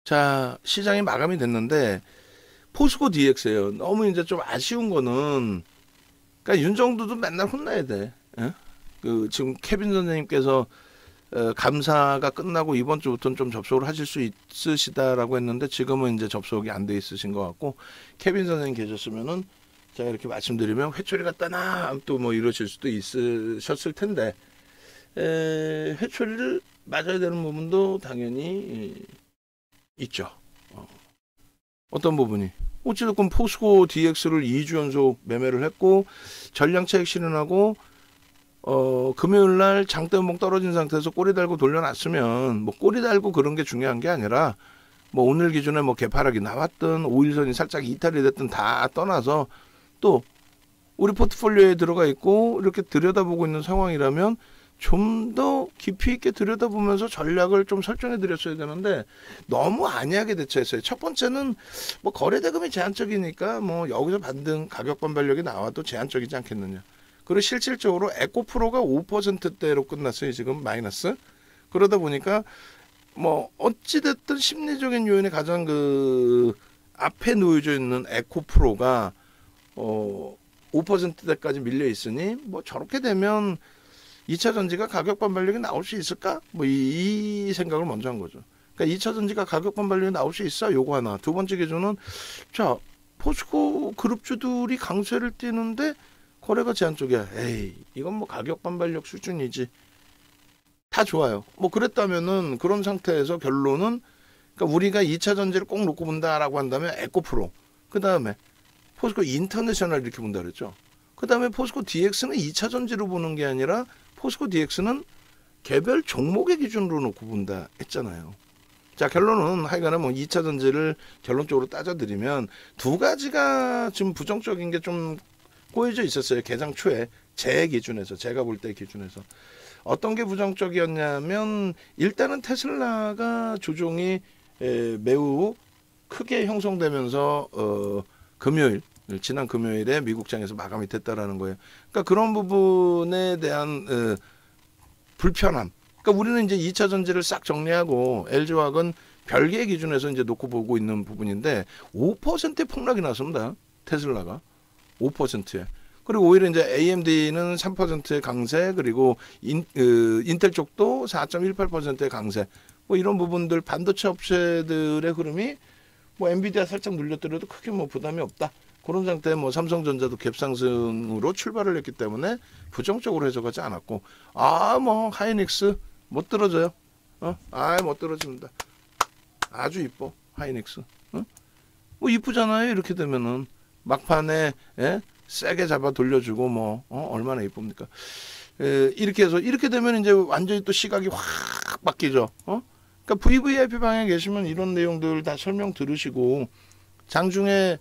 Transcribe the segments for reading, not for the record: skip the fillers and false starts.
자, 시장이 마감이 됐는데 포스코 DX예요. 너무 이제 좀 아쉬운 거는 그러니까 윤정도도 맨날 혼나야 돼. 예? 그 지금 케빈 선생님께서 감사가 끝나고 이번 주부터는 좀 접속을 하실 수 있으시다라고 했는데 지금은 이제 접속이 안 돼 있으신 것 같고 케빈 선생님 계셨으면은 제가 이렇게 말씀드리면 회초리 갖다 놔 또 뭐 이러실 수도 있으셨을 텐데 회초리를 맞아야 되는 부분도 당연히 있죠. 어떤 부분이? 어찌됐건 포스코 DX를 2주 연속 매매를 했고 전량차익 실현하고 금요일 날 장대음봉 떨어진 상태에서 꼬리 달고 돌려놨으면 뭐 꼬리 달고 그런 게 중요한 게 아니라 뭐 오늘 기준에 뭐 개파락이 나왔든 5일선이 살짝 이탈이 됐든 다 떠나서 또 우리 포트폴리오에 들어가 있고 이렇게 들여다보고 있는 상황이라면 좀 더 깊이 있게 들여다보면서 전략을 좀 설정해 드렸어야 되는데 너무 안이하게 대처했어요. 첫 번째는 뭐 거래 대금이 제한적이니까 뭐 여기서 받는 가격 반발력이 나와도 제한적이지 않겠느냐. 그리고 실질적으로 에코프로가 5%대로 끝났어요. 지금 마이너스. 그러다 보니까 뭐 어찌됐든 심리적인 요인이 가장 그 앞에 놓여져 있는 에코프로가 5%대까지 밀려 있으니 뭐 저렇게 되면 2차 전지가 가격 반발력이 나올 수 있을까? 뭐 이 생각을 먼저 한 거죠. 그러니까 2차 전지가 가격 반발력이 나올 수 있어? 요거 하나. 두 번째 기준은 자, 포스코 그룹주들이 강세를 띠는데 거래가 제한적이야. 에이, 이건 뭐 가격 반발력 수준이지. 다 좋아요. 뭐 그랬다면은 그런 상태에서 결론은 그러니까 우리가 2차 전지를 꼭 놓고 본다라고 한다면 에코프로. 그다음에 포스코 인터내셔널 이렇게 본다 그랬죠. 그다음에 포스코 DX는 2차 전지로 보는 게 아니라 포스코 DX는 개별 종목의 기준으로 놓고 본다 했잖아요. 자, 결론은 하여간에 뭐 2차 전지를 결론적으로 따져드리면 두 가지가 지금 부정적인 게 좀 꼬여져 있었어요. 개장 초에 제 기준에서 제가 볼 때 기준에서 어떤 게 부정적이었냐면 일단은 테슬라가 조종이 매우 크게 형성되면서 금요일 지난 금요일에 미국장에서 마감이 됐다라는 거예요. 그러니까 그런 부분에 대한 불편함. 그러니까 우리는 이제 2차 전지를 싹 정리하고 LG화학은 별개의 기준에서 이제 놓고 보고 있는 부분인데 5%의 폭락이 났습니다. 테슬라가 5%에. 그리고 오히려 이제 AMD는 3%의 강세, 그리고 인텔 쪽도 4.18%의 강세. 뭐 이런 부분들 반도체 업체들의 흐름이 뭐 엔비디아 살짝 눌렸더라도 크게 뭐 부담이 없다. 그런 상태에 뭐 삼성전자도 갭상승으로 출발을 했기 때문에 부정적으로 해석하지 않았고 뭐 하이닉스 못 떨어져요. 못 떨어집니다. 아주 이뻐 하이닉스. 뭐 이쁘잖아요. 이렇게 되면은 막판에 세게 잡아 돌려주고 뭐 얼마나 이쁩니까? 이렇게 해서 이렇게 되면 이제 완전히 또 시각이 확 바뀌죠. 그러니까 VVIP 방에 계시면 이런 내용들 다 설명 들으시고 장중에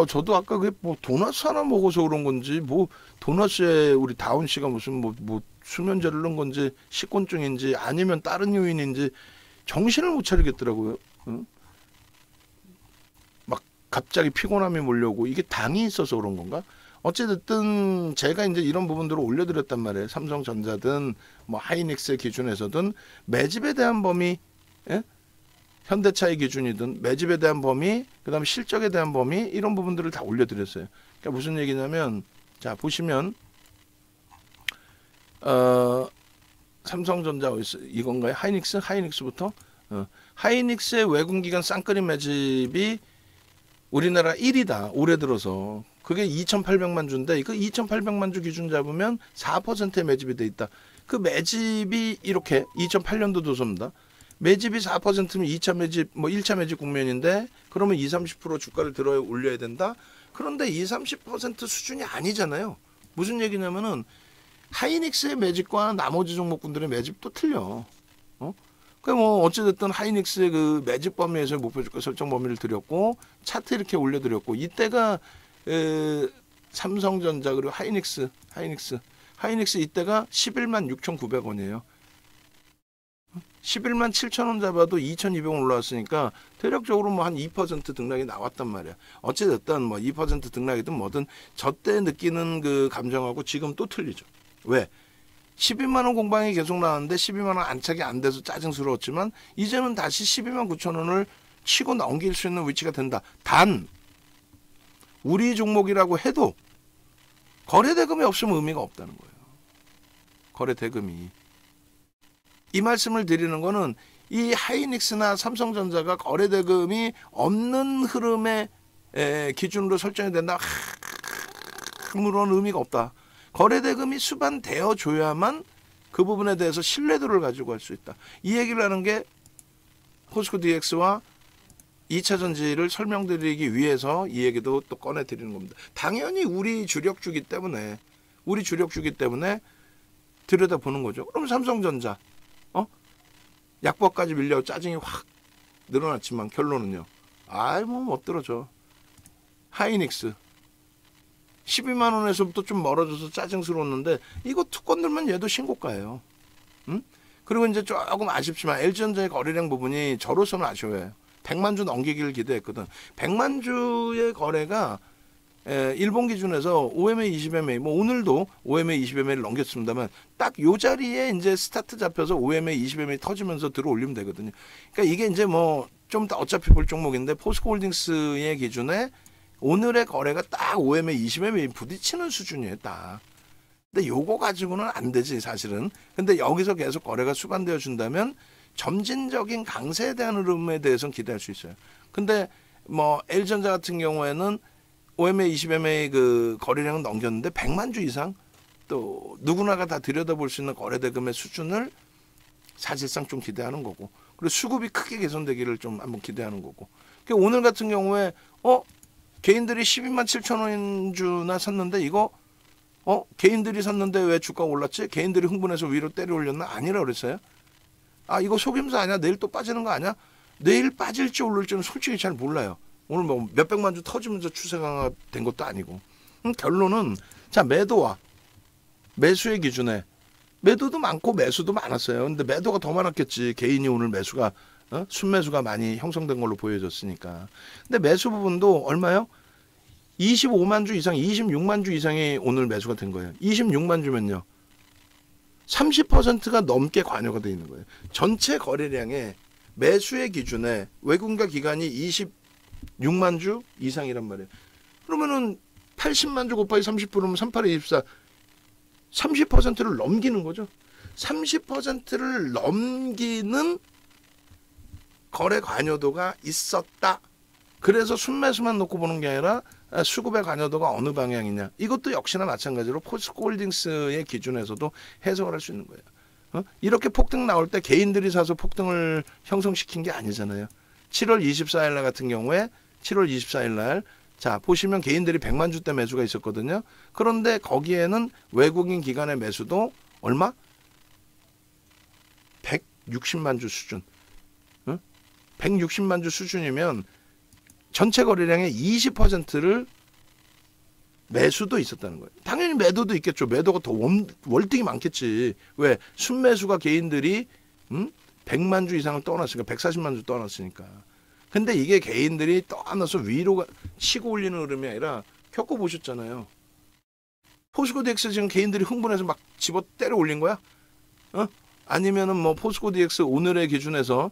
저도 아까 그게 뭐 도넛 하나 먹어서 그런 건지 뭐 도넛에 우리 다운 씨가 무슨 뭐 수면제를 넣은 건지 식곤증인지 아니면 다른 요인인지 정신을 못 차리겠더라고요. 막 갑자기 피곤함이 몰려오고 이게 당이 있어서 그런 건가? 어찌됐든 제가 이제 이런 부분들을 올려드렸단 말이에요. 삼성전자든 뭐 하이닉스 기준에서든 매집에 대한 범위, 현대차의 기준이든 매집에 대한 범위, 그다음에 실적에 대한 범위 이런 부분들을 다 올려드렸어요. 그러니까 무슨 얘기냐면 자 보시면 삼성전자 이건가요? 하이닉스부터 하이닉스의 외국기관 쌍끌이 매집이 우리나라 1위다 올해 들어서. 그게 2,800만 주인데 그 2,800만 주 기준 잡으면 4%의 매집이 돼 있다. 그 매집이 이렇게 2008년도 도서입니다. 매집이 4%면 2차 매집, 뭐 1차 매집 국면인데 그러면 20, 30% 주가를 들어 올려야 된다. 그런데 20, 30% 수준이 아니잖아요. 무슨 얘기냐면은 하이닉스의 매집과 나머지 종목군들의 매집도 틀려. 그러니까 뭐 어찌됐든 하이닉스의 그 매집 범위에서 목표 주가 설정 범위를 드렸고 차트 이렇게 올려드렸고 이때가 삼성전자 그리고 하이닉스 이때가 11만 6,900원이에요. 11만 7천원 잡아도 2,200원 올라왔으니까 대략적으로 뭐 한 2% 등락이 나왔단 말이야. 어찌됐든 뭐 2% 등락이든 뭐든 저때 느끼는 그 감정하고 지금 또 틀리죠. 왜? 12만원 공방이 계속 나왔는데 12만원 안착이 안 돼서 짜증스러웠지만 이제는 다시 12만 9천원을 치고 넘길 수 있는 위치가 된다. 단 우리 종목이라고 해도 거래 대금이 없으면 의미가 없다는 거예요. 거래 대금이. 이 말씀을 드리는 거는 이 하이닉스나 삼성전자가 거래 대금이 없는 흐름의 기준으로 설정이 된다. 아무런 의미가 없다. 거래 대금이 수반되어 줘야만 그 부분에 대해서 신뢰도를 가지고 할 수 있다. 이 얘기를 하는 게 포스코 DX와 2차 전지를 설명드리기 위해서 이 얘기도 또 꺼내드리는 겁니다. 당연히 우리 주력주기 때문에 들여다보는 거죠. 그럼 삼성전자 약보까지 밀려 짜증이 확 늘어났지만 결론은요. 아이 뭐 못 들어줘. 하이닉스 12만 원에서부터 좀 멀어져서 짜증스러웠는데 이거 툭 건들면 얘도 신고가예요. 응? 그리고 이제 조금 아쉽지만 LG전자의 거래량 부분이 저로서는 아쉬워요. 100만 주 넘기기를 기대했거든. 100만 주의 거래가 일본 기준에서 OMA 20MA 뭐 오늘도 OMA 20MA를 넘겼습니다만 딱 요 자리에 이제 스타트 잡혀서 OMA 20MA 터지면서 들어올리면 되거든요. 그러니까 이게 이제 뭐 좀 더 어차피 볼 종목인데 포스코홀딩스의 기준에 오늘의 거래가 딱 OMA 20MA 부딪히는 수준이에요. 딱. 근데 요거 가지고는 안 되지 사실은. 근데 여기서 계속 거래가 수반되어 준다면 점진적인 강세에 대한 흐름에 대해서는 기대할 수 있어요. 근데 뭐 L전자 같은 경우에는 OMA 20MA 그 거래량은 넘겼는데 100만 주 이상 또 누구나가 다 들여다볼 수 있는 거래 대금의 수준을 사실상 좀 기대하는 거고, 그리고 수급이 크게 개선되기를 좀 한번 기대하는 거고. 그러니까 오늘 같은 경우에 개인들이 12만 7천 원 주나 샀는데 이거 개인들이 샀는데 왜 주가가 올랐지? 개인들이 흥분해서 위로 때려 올렸나? 아니라 그랬어요. 아 이거 속임수 아니야? 내일 또 빠지는 거 아니야? 내일 빠질지 오를지는 솔직히 잘 몰라요. 오늘 뭐 몇백만 주 터지면서 추세가 된 것도 아니고. 결론은 자 매도와 매수의 기준에 매도도 많고 매수도 많았어요. 근데 매도가 더 많았겠지. 개인이 오늘 매수가 순매수가 많이 형성된 걸로 보여졌으니까. 근데 매수 부분도 얼마요? 25만 주 이상, 26만 주 이상이 오늘 매수가 된 거예요. 26만 주면요. 30%가 넘게 관여가 되어 있는 거예요. 전체 거래량의 매수의 기준에 외국인과 기관이 26만 주 이상이란 말이에요. 그러면은 80만 주 곱하기 30%면 38에 24, 30%를 넘기는 거죠. 30%를 넘기는 거래 관여도가 있었다. 그래서 순매수만 놓고 보는 게 아니라 수급의 관여도가 어느 방향이냐. 이것도 역시나 마찬가지로 포스코홀딩스의 기준에서도 해석을 할 수 있는 거예요. 이렇게 폭등 나올 때 개인들이 사서 폭등을 형성시킨 게 아니잖아요. 7월 24일 날 같은 경우에 7월 24일 날 자 보시면 개인들이 100만 주대 매수가 있었거든요. 그런데 거기에는 외국인 기관의 매수도 얼마? 160만 주 수준. 160만 주 수준이면 전체 거래량의 20%를 매수도 있었다는 거예요. 당연히 매도도 있겠죠. 매도가 더 월등히 많겠지. 왜? 순매수가 개인들이 100만 주 이상을 떠났으니까 140만 주 떠났으니까. 근데 이게 개인들이 떠나서 위로 치고 올리는 흐름이 아니라 겪어보셨잖아요. 포스코 DX 지금 개인들이 흥분해서 막 집어 때려 올린 거야? 아니면은 뭐 포스코 DX 오늘의 기준에서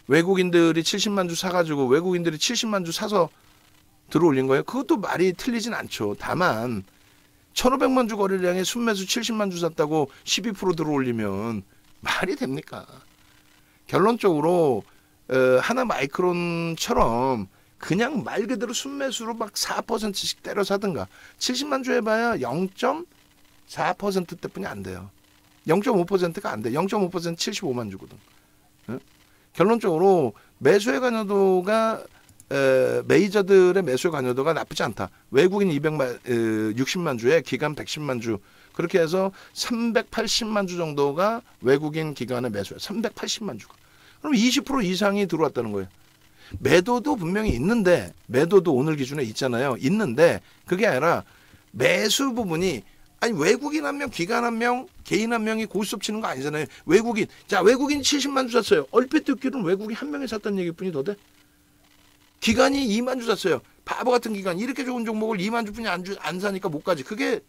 외국인들이 70만 주 사가지고 외국인들이 70만 주 사서 들어올린 거예요. 그것도 말이 틀리진 않죠. 다만 1500만 주 거래량에 순매수 70만 주 샀다고 12% 들어올리면 말이 됩니까? 결론적으로 하나 마이크론처럼 그냥 말 그대로 순매수로 막 4%씩 때려 사든가 70만 주 해봐야 0.4%대뿐이 안 돼요. 0.5%가 안 돼. 0.5% 75만 주거든. 결론적으로 매수의 관여도가 메이저들의 매수의 관여도가 나쁘지 않다. 외국인 60만 주에 기관 110만 주 그렇게 해서 380만 주 정도가 외국인 기관의 매수야. 380만 주가. 그럼 20% 이상이 들어왔다는 거예요. 매도도 분명히 있는데 매도도 오늘 기준에 있잖아요. 있는데 그게 아니라 매수 부분이 아니 외국인 한 명, 기관 한 명, 개인 한 명이 고스톱 치는 거 아니잖아요. 외국인. 자, 외국인 70만 주 샀어요. 얼핏 듣기로는 외국인 한 명이 샀다는 얘기뿐이 더 돼? 기관이 2만 주 샀어요. 바보 같은 기관. 이렇게 좋은 종목을 2만 주뿐이 안 사니까 못 가지. 그게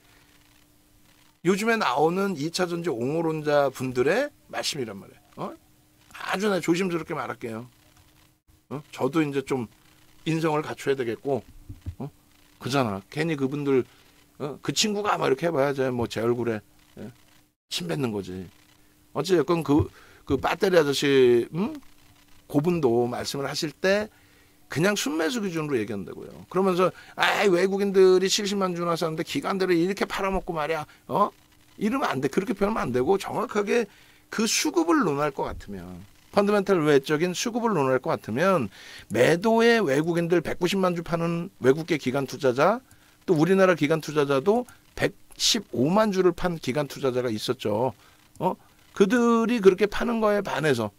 요즘에 나오는 2차 전지 옹호론자 분들의 말씀이란 말이에요. 아주 나 조심스럽게 말할게요. 저도 이제 좀 인성을 갖춰야 되겠고, 그잖아. 괜히 그분들, 그 친구가 막 이렇게 해봐야지 뭐 제 얼굴에 침 뱉는 거지. 어찌됐건 그 배터리 아저씨, 그분도 말씀을 하실 때 그냥 순매수 기준으로 얘기한다고요. 그러면서 외국인들이 70만 주나 샀는데 기관들을 이렇게 팔아먹고 말이야. 이러면 안 돼. 그렇게 표현하면 안 되고 정확하게 그 수급을 논할 것 같으면, 펀더멘털 외적인 수급을 논할 것 같으면 매도에 외국인들 190만 주 파는 외국계 기관 투자자, 또 우리나라 기관 투자자도 115만 주를 판 기관 투자자가 있었죠. 그들이 그렇게 파는 거에 반해서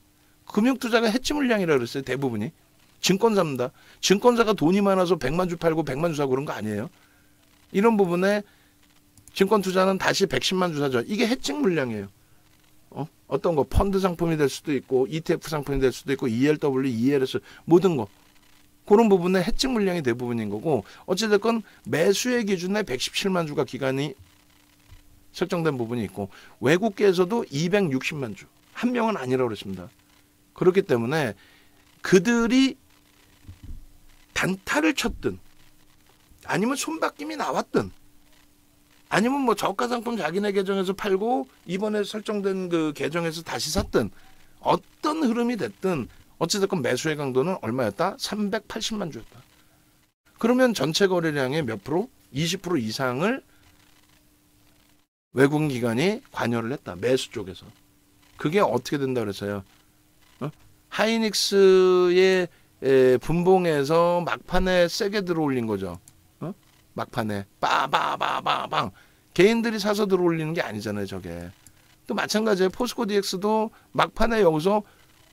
금융투자가 해치 물량이라고 그랬어요. 대부분이. 증권사입니다. 증권사가 돈이 많아서 100만 주 팔고 100만 주 사고 그런 거 아니에요. 이런 부분에 증권투자는 다시 110만 주 사죠. 이게 해칭 물량이에요. 어떤 거 펀드 상품이 될 수도 있고 ETF 상품이 될 수도 있고 ELW, ELS 모든 거. 그런 부분에 해칭 물량이 대부분인 거고, 어찌됐건 매수의 기준에 117만 주가 기간이 설정된 부분이 있고, 외국계에서도 260만 주. 한 명은 아니라고 그랬습니다. 그렇기 때문에 그들이 단타를 쳤든 아니면 손바뀜이 나왔든 아니면 뭐 저가 상품 자기네 계정에서 팔고 이번에 설정된 그 계정에서 다시 샀든 어떤 흐름이 됐든 어찌됐건 매수의 강도는 얼마였다? 380만 주였다. 그러면 전체 거래량의 몇 프로? 20% 이상을 외국인 기관이 관여를 했다. 매수 쪽에서. 그게 어떻게 된다 그랬어요? 하이닉스의 분봉에서 막판에 세게 들어올린 거죠. 막판에 빠바바바방 개인들이 사서 들어올리는 게 아니잖아요. 저게. 또 마찬가지예요. 포스코 DX도 막판에 여기서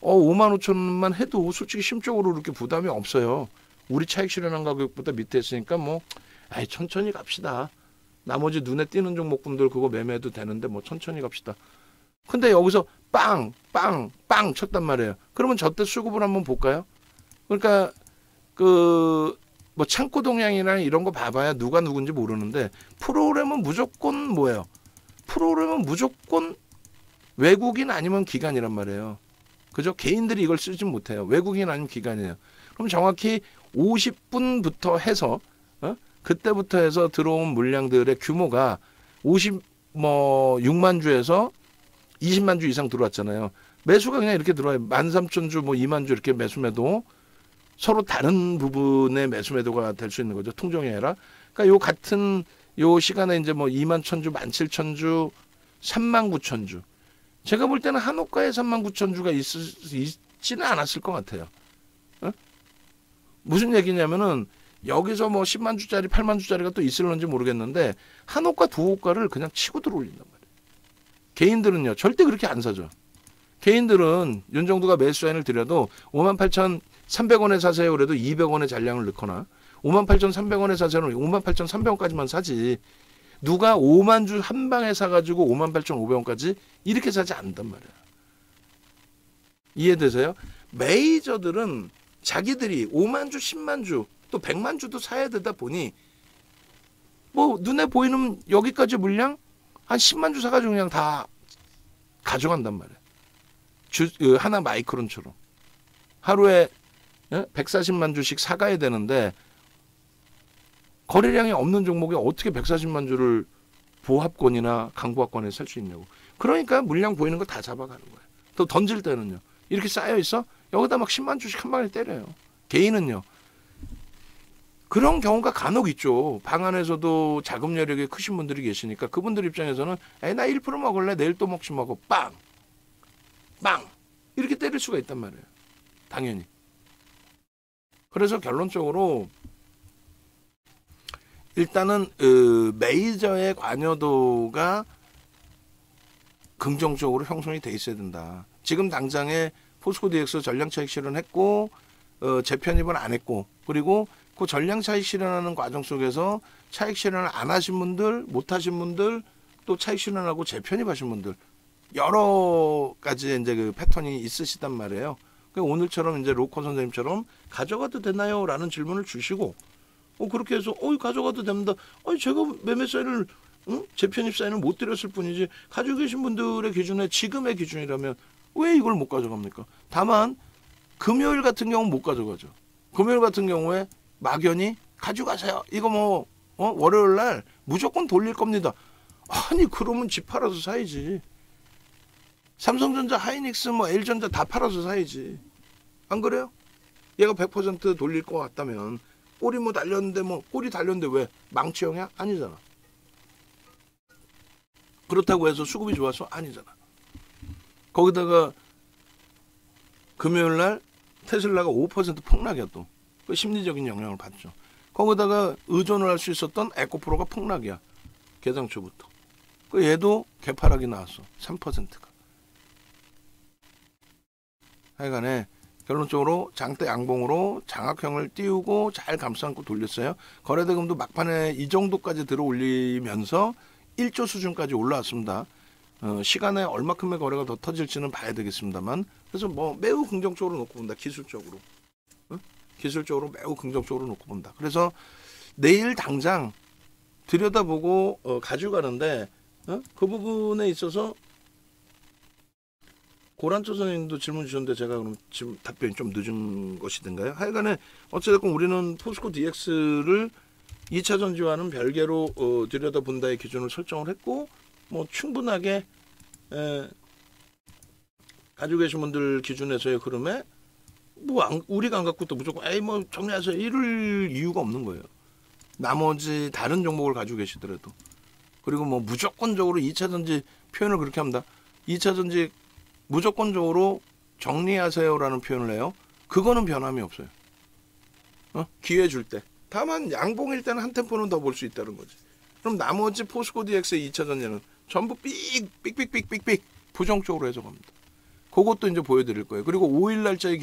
5만 5천 원만 해도 솔직히 심적으로 그렇게 부담이 없어요. 우리 차익 실현한 가격보다 밑에 있으니까 뭐 천천히 갑시다. 나머지 눈에 띄는 종목분들 그거 매매해도 되는데 뭐 천천히 갑시다. 근데 여기서 빵 쳤단 말이에요. 그러면 저때 수급을 한번 볼까요? 그러니까 뭐 창고 동향이나 이런 거 봐봐야 누가 누군지 모르는데, 프로그램은 무조건 뭐예요? 프로그램은 무조건 외국인 아니면 기관이란 말이에요. 그죠? 개인들이 이걸 쓰진 못해요. 외국인 아니면 기관이에요. 그럼 정확히 50분부터 해서 그때부터 해서 들어온 물량들의 규모가 6만 주에서 20만 주 이상 들어왔잖아요. 매수가 그냥 이렇게 들어와요. 13,000주, 2만 주 이렇게 매수매도 서로 다른 부분의 매수매도가 될 수 있는 거죠. 통정이 아니라. 그러니까 요 같은 요 시간에 이제 2만 1,000주, 17,000주, 3만 9,000주. 제가 볼 때는 한호가에 3만 9,000주가 있지는 않았을 것 같아요. 무슨 얘기냐면은 여기서 10만 주짜리, 8만 주짜리가 또 있을런지 모르겠는데 한호가 두 호가를 그냥 치고 들어올린단 말이에요. 개인들은요 절대 그렇게 안 사죠. 개인들은 윤 정도가 매수 사인을 드려도 58,300원에 사세요 그래도 200원의 잔량을 넣거나 58,300원에 사세요 58,300원까지만 사지, 누가 5만 주 한 방에 사가지고 58,500원까지 이렇게 사지 않단 말이에요. 이해되세요? 메이저들은 자기들이 5만 주, 10만 주, 또 100만 주도 사야 되다 보니 눈에 보이는 여기까지 물량 한 10만 주 사가지고 그냥 다 가져간단 말이에요. 하나 마이크론처럼. 하루에 140만 주씩 사가야 되는데 거래량이 없는 종목에 어떻게 140만 주를 보합권이나 강보합권에 살 수 있냐고. 그러니까 물량 보이는 거 다 잡아가는 거예요. 또 던질 때는요. 이렇게 쌓여 있어? 여기다 막 10만 주씩 한 방에 때려요. 개인은요. 그런 경우가 간혹 있죠. 방 안에서도 자금 여력이 크신 분들이 계시니까 그분들 입장에서는 나 1% 먹을래? 내일 또 먹지 먹어. 빵! 이렇게 때릴 수가 있단 말이에요. 당연히. 그래서 결론적으로 일단은 메이저의 관여도가 긍정적으로 형성이 돼 있어야 된다. 지금 당장에 포스코 DX 전량 차익 실현했고 재편입은 안 했고, 그리고 그 전량 차익 실현하는 과정 속에서 차익 실현을 안 하신 분들, 못 하신 분들, 또 차익 실현하고 재편입하신 분들 여러 가지 이제 그 패턴이 있으시단 말이에요. 그러니까 오늘처럼 이제 로코 선생님처럼 가져가도 되나요?라는 질문을 주시고, 그렇게 해서 가져가도 됩니다. 제가 매매 사인을 재편입 사인을 못 드렸을 뿐이지 가지고 계신 분들의 기준에 지금의 기준이라면 왜 이걸 못 가져갑니까? 다만 금요일 같은 경우는 못 가져가죠. 금요일 같은 경우에 막연히 가져가세요. 이거 뭐 월요일 날 무조건 돌릴 겁니다. 아니 그러면 집 팔아서 사야지. 삼성전자, 하이닉스, 뭐 L전자 다 팔아서 사야지. 안 그래요? 얘가 100% 돌릴 것 같다면 꼬리 뭐 달렸는데 뭐 꼬리 달렸는데 왜 망치형이야? 아니잖아. 그렇다고 해서 수급이 좋아서 아니잖아. 거기다가 금요일 날 테슬라가 5% 폭락이야 또. 그 심리적인 영향을 받죠. 거기다가 의존을 할 수 있었던 에코프로가 폭락이야. 개장 초부터. 그 얘도 개파락이 나왔어. 3%가. 하여간에 결론적으로 장대 양봉으로 장악형을 띄우고 잘 감싸안고 돌렸어요. 거래대금도 막판에 이 정도까지 들어 올리면서 1조 수준까지 올라왔습니다. 시간에 얼마큼의 거래가 더 터질지는 봐야 되겠습니다만, 그래서 뭐 매우 긍정적으로 놓고 본다. 기술적으로. 기술적으로 매우 긍정적으로 놓고 본다. 그래서 내일 당장 들여다보고 가져가는데 그 부분에 있어서 고란초 선생님도 질문 주셨는데 제가 그럼 지금 답변이 좀 늦은 것이든가요? 하여간에 어찌됐건 우리는 포스코 DX를 2차 전지와는 별개로 들여다본다의 기준을 설정을 했고, 뭐 충분하게 가지고 계신 분들 기준에서의 흐름에 뭐 우리가 안 갖고 또 무조건 에이 뭐 정리하세요 이럴 이유가 없는 거예요. 나머지 다른 종목을 가지고 계시더라도. 그리고 뭐 무조건적으로 2차 전지 표현을 그렇게 합니다. 2차 전지 무조건적으로 정리하세요라는 표현을 해요. 그거는 변함이 없어요. 기회 줄 때. 다만 양봉일 때는 한 템포는 더 볼 수 있다는 거지. 그럼 나머지 포스코 DX의 2차 전지는 전부 삑삑삑삑삑 부정적으로 해석합니다. 그것도 이제 보여드릴 거예요. 그리고 5일 날짜의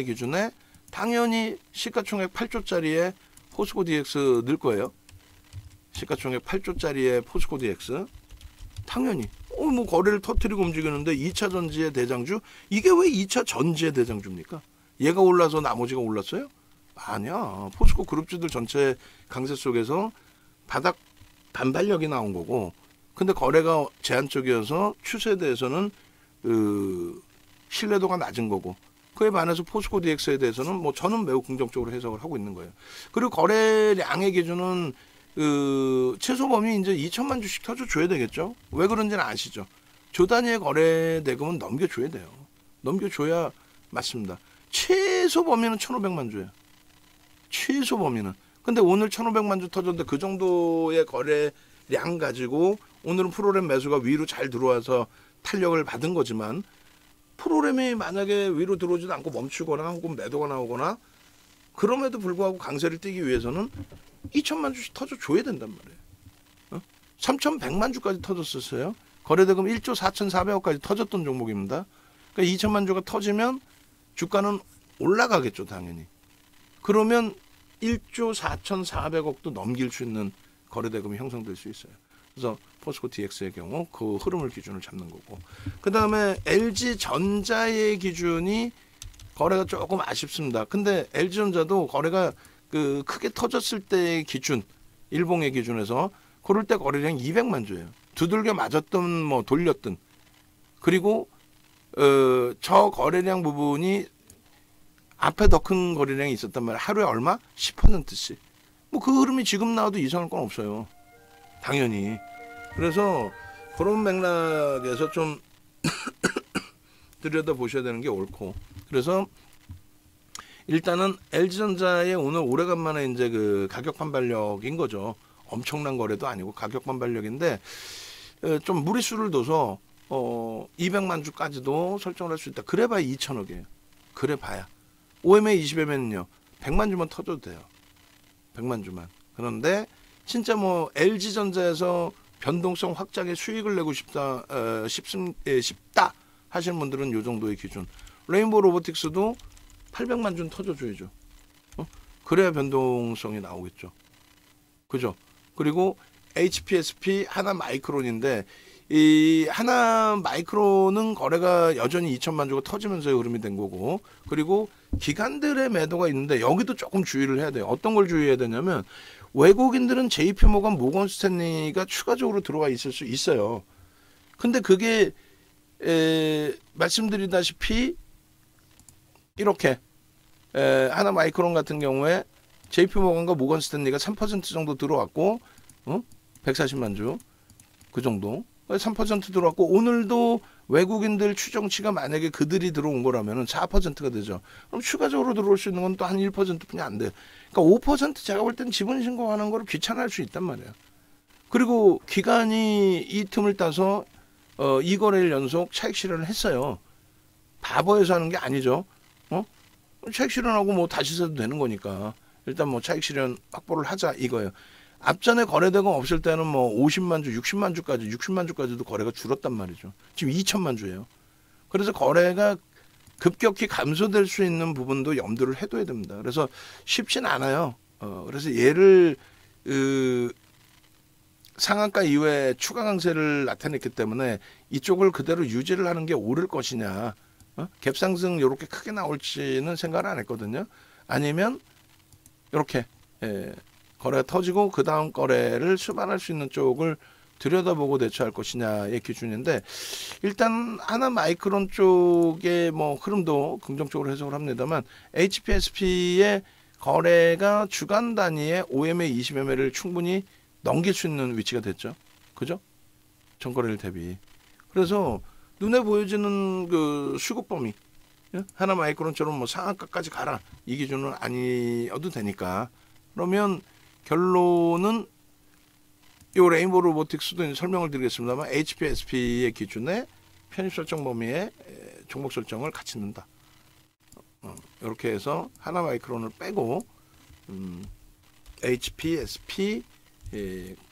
기준에 당연히 시가총액 8조짜리의 포스코 DX 넣을 거예요. 시가총액 8조짜리의 포스코 DX. 당연히. 뭐 거래를 터뜨리고 움직이는데 2차 전지의 대장주? 이게 왜 2차 전지의 대장주입니까? 얘가 올라서 나머지가 올랐어요? 아니야. 포스코 그룹주들 전체 강세 속에서 바닥 반발력이 나온 거고, 근데 거래가 제한적이어서 추세에 대해서는 신뢰도가 낮은 거고, 그에 반해서 포스코 DX에 대해서는 뭐 저는 매우 긍정적으로 해석을 하고 있는 거예요. 그리고 거래량의 기준은 최소 범위 이제 2천만 주씩 터줘줘야 되겠죠. 왜 그런지는 아시죠. 조 단위의 거래 대금은 넘겨줘야 돼요. 넘겨줘야 맞습니다. 최소 범위는 1,500만 주예요. 최소 범위는. 근데 오늘 1,500만 주 터졌는데 그 정도의 거래량 가지고 오늘은 프로그램 매수가 위로 잘 들어와서 탄력을 받은 거지만, 프로그램이 만약에 위로 들어오지도 않고 멈추거나 혹은 매도가 나오거나 그럼에도 불구하고 강세를 띄기 위해서는 2천만 주씩 터져줘야 된단 말이에요. 3,100만 주까지 터졌었어요. 거래대금 1조 4,400억까지 터졌던 종목입니다. 그러니까 2천만 주가 터지면 주가는 올라가겠죠, 당연히. 그러면 1조 4,400억도 넘길 수 있는 거래대금이 형성될 수 있어요. 그래서 포스코 DX의 경우 그 흐름을 기준을 잡는 거고, 그 다음에 LG전자의 기준이 거래가 조금 아쉽습니다. 근데 LG전자도 거래가 크게 터졌을 때의 기준, 일봉의 기준에서 그럴 때 거래량 200만 주예요. 두들겨 맞았든 뭐 돌렸든. 그리고 저 거래량 부분이 앞에 더 큰 거래량이 있었단 말이에요. 하루에 얼마? 10%씩. 뭐 그 흐름이 지금 나와도 이상할 건 없어요. 당연히. 그래서 그런 맥락에서 좀 들여다보셔야 되는 게 옳고, 그래서 일단은 LG전자의 오늘 오래간만에 이제 그 가격 반발력인 거죠. 엄청난 거래도 아니고 가격 반발력인데 좀 무리수를 둬서 200만 주까지도 설정을 할 수 있다. 그래봐야 2천억이에요. 그래봐야. OMA 20매면요 100만 주만 터져도 돼요. 100만 주만. 그런데 진짜 뭐 LG전자에서 변동성 확장에 수익을 내고 싶다 하시는 분들은 이 정도의 기준. 레인보우 로보틱스도 800만 주는 터져줘야죠. 그래야 변동성이 나오겠죠. 그죠? 그리고 HPSP 하나 마이크론인데, 이 하나 마이크론은 거래가 여전히 2천만 주가 터지면서의 흐름이 된 거고, 그리고 기관들의 매도가 있는데 여기도 조금 주의를 해야 돼요. 어떤 걸 주의해야 되냐면, 외국인들은 JP모건, 모건 스탠리가 추가적으로 들어와 있을 수 있어요. 근데 그게 말씀드리다시피 이렇게 하나 마이크론 같은 경우에 JP모건과 모건 스탠리가 3% 정도 들어왔고 140만 주 그 정도 3% 들어왔고 오늘도 외국인들 추정치가 만약에 그들이 들어온 거라면 4%가 되죠. 그럼 추가적으로 들어올 수 있는 건 또 한 1%뿐이 안 돼. 그러니까 5% 제가 볼 땐 지분 신고하는 걸 귀찮아할 수 있단 말이에요. 그리고 기관이 이 틈을 따서 2거래일 연속 차익 실현을 했어요. 바보에서 하는 게 아니죠. 차익 실현하고 뭐 다시 사도 되는 거니까 일단 뭐 차익 실현 확보를 하자 이거예요. 앞전에 거래대금 없을 때는 뭐 50만 주, 60만 주까지도 거래가 줄었단 말이죠. 지금 2천만 주예요. 그래서 거래가 급격히 감소될 수 있는 부분도 염두를 해둬야 됩니다. 그래서 쉽진 않아요. 그래서 얘를 상한가 이후에 추가 강세를 나타냈기 때문에 이쪽을 그대로 유지를 하는 게 옳을 것이냐, 갭 상승 이렇게 크게 나올지는 생각을 안 했거든요. 아니면 이렇게 거래가 터지고 그 다음 거래를 수반할 수 있는 쪽을 들여다보고 대처할 것이냐의 기준인데, 일단 하나 마이크론 쪽의 뭐 흐름도 긍정적으로 해석을 합니다만 HPSP의 거래가 주간 단위의 OMA 20MA를 충분히 넘길 수 있는 위치가 됐죠. 그죠? 전거래일 대비. 그래서 눈에 보여지는 그 수급 범위, 하나 마이크론처럼 뭐 상한가까지 가라 이 기준은 아니어도 되니까, 그러면 결론은 요 레인보우 로보틱스도 설명을 드리겠습니다만 HPSP의 기준에 편입 설정 범위에 종목 설정을 같이 넣는다. 이렇게 해서 하나 마이크론을 빼고 HPSP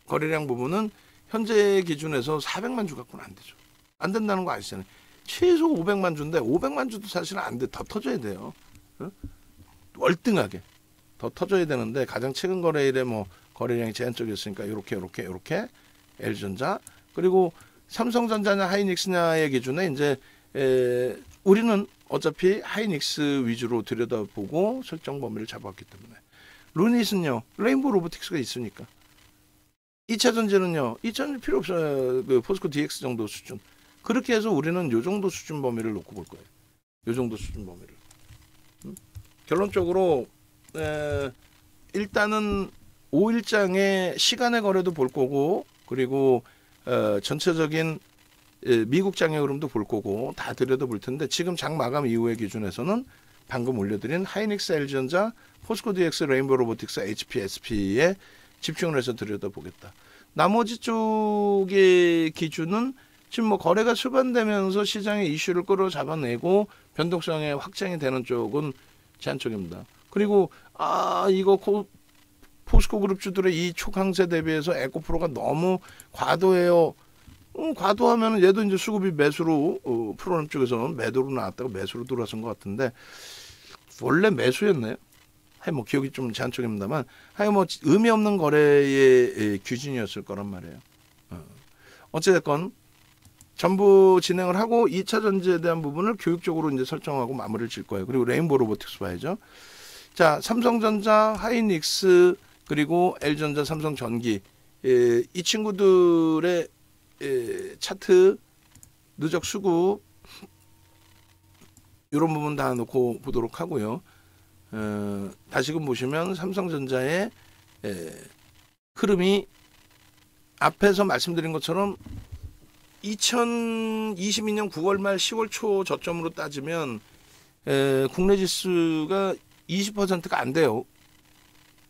거래량 부분은 현재 기준에서 400만 주 갖고는 안 되죠. 안 된다는 거 아시잖아요. 최소 500만 주인데 500만 주도 사실은 안 돼. 더 터져야 돼요. 월등하게 더 터져야 되는데 가장 최근 거래일에 뭐 거래량이 제한적이었으니까 이렇게 LG전자, 그리고 삼성전자냐 하이닉스냐의 기준에 이제 우리는 어차피 하이닉스 위주로 들여다보고 설정 범위를 잡았기 때문에, 루닛은요 레인보우 로보틱스가 있으니까, 2차 전지는요 2차 전지 필요 없어요. 그 포스코 DX 정도 수준. 그렇게 해서 우리는 요 정도 수준 범위를 놓고 볼 거예요. 요 정도 수준 범위를. 결론적으로 일단은 5일장의 시간의 거래도 볼 거고, 그리고 전체적인 미국 장의 흐름도 볼 거고 다 들여다볼 텐데, 지금 장 마감 이후의 기준에서는 방금 올려드린 하이닉스, LG전자, 포스코 DX, 레인보우 로보틱스, HPSP에 집중을 해서 들여다보겠다. 나머지 쪽의 기준은 지금 뭐 거래가 수반되면서 시장의 이슈를 끌어잡아내고 변동성의 확장이 되는 쪽은 제한적입니다. 그리고 이거 포스코 그룹주들의 이 초강세 대비해서 에코프로가 너무 과도해요. 과도하면 얘도 이제 수급이 매수로 프로그램 쪽에서는 매도로 나왔다가 매수로 들어선 것 같은데, 원래 매수였나요? 뭐 기억이 좀 제한적입니다만 뭐 의미 없는 거래의 규진이었을 거란 말이에요. 어찌됐건 전부 진행을 하고 2차 전지에 대한 부분을 교육적으로 이제 설정하고 마무리를 질 거예요. 그리고 레인보우 로보틱스 봐야죠. 자, 삼성전자, 하이닉스, 그리고 LG전자, 삼성전기, 이 친구들의 차트, 누적 수급 이런 부분 다 놓고 보도록 하고요. 다시금 보시면 삼성전자의 흐름이 앞에서 말씀드린 것처럼 2022년 9월 말 10월 초 저점으로 따지면 국내 지수가 20%가 안 돼요.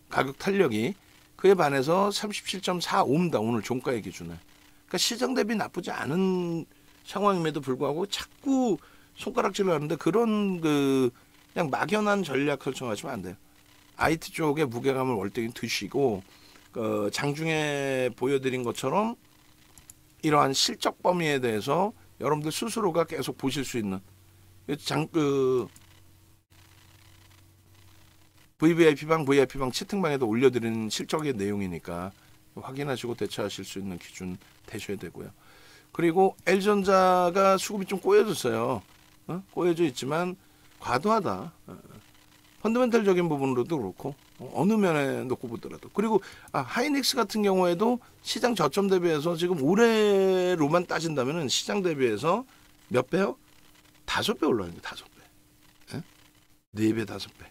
가격 탄력이. 그에 반해서 37.45입니다. 오늘 종가의 기준에. 그러니까 시장 대비 나쁘지 않은 상황임에도 불구하고 자꾸 손가락질을 하는데, 그런 그냥 막연한 전략 설정하시면 안 돼요. IT 쪽에 무게감을 월등히 드시고, 장중에 보여드린 것처럼 이러한 실적 범위에 대해서 여러분들 스스로가 계속 보실 수 있는 VVIP방 채팅방에도 올려드리는 실적의 내용이니까 확인하시고 대처하실 수 있는 기준 되셔야 되고요. 그리고 L전자가 수급이 좀 꼬여졌어요. 꼬여져 있지만 과도하다. 펀더멘털적인 부분으로도 그렇고 어느 면에 놓고 보더라도. 그리고 하이닉스 같은 경우에도 시장 저점 대비해서 지금 올해로만 따진다면 시장 대비해서 몇 배요? 5배 올라가는 게 5배. 4배, 5배.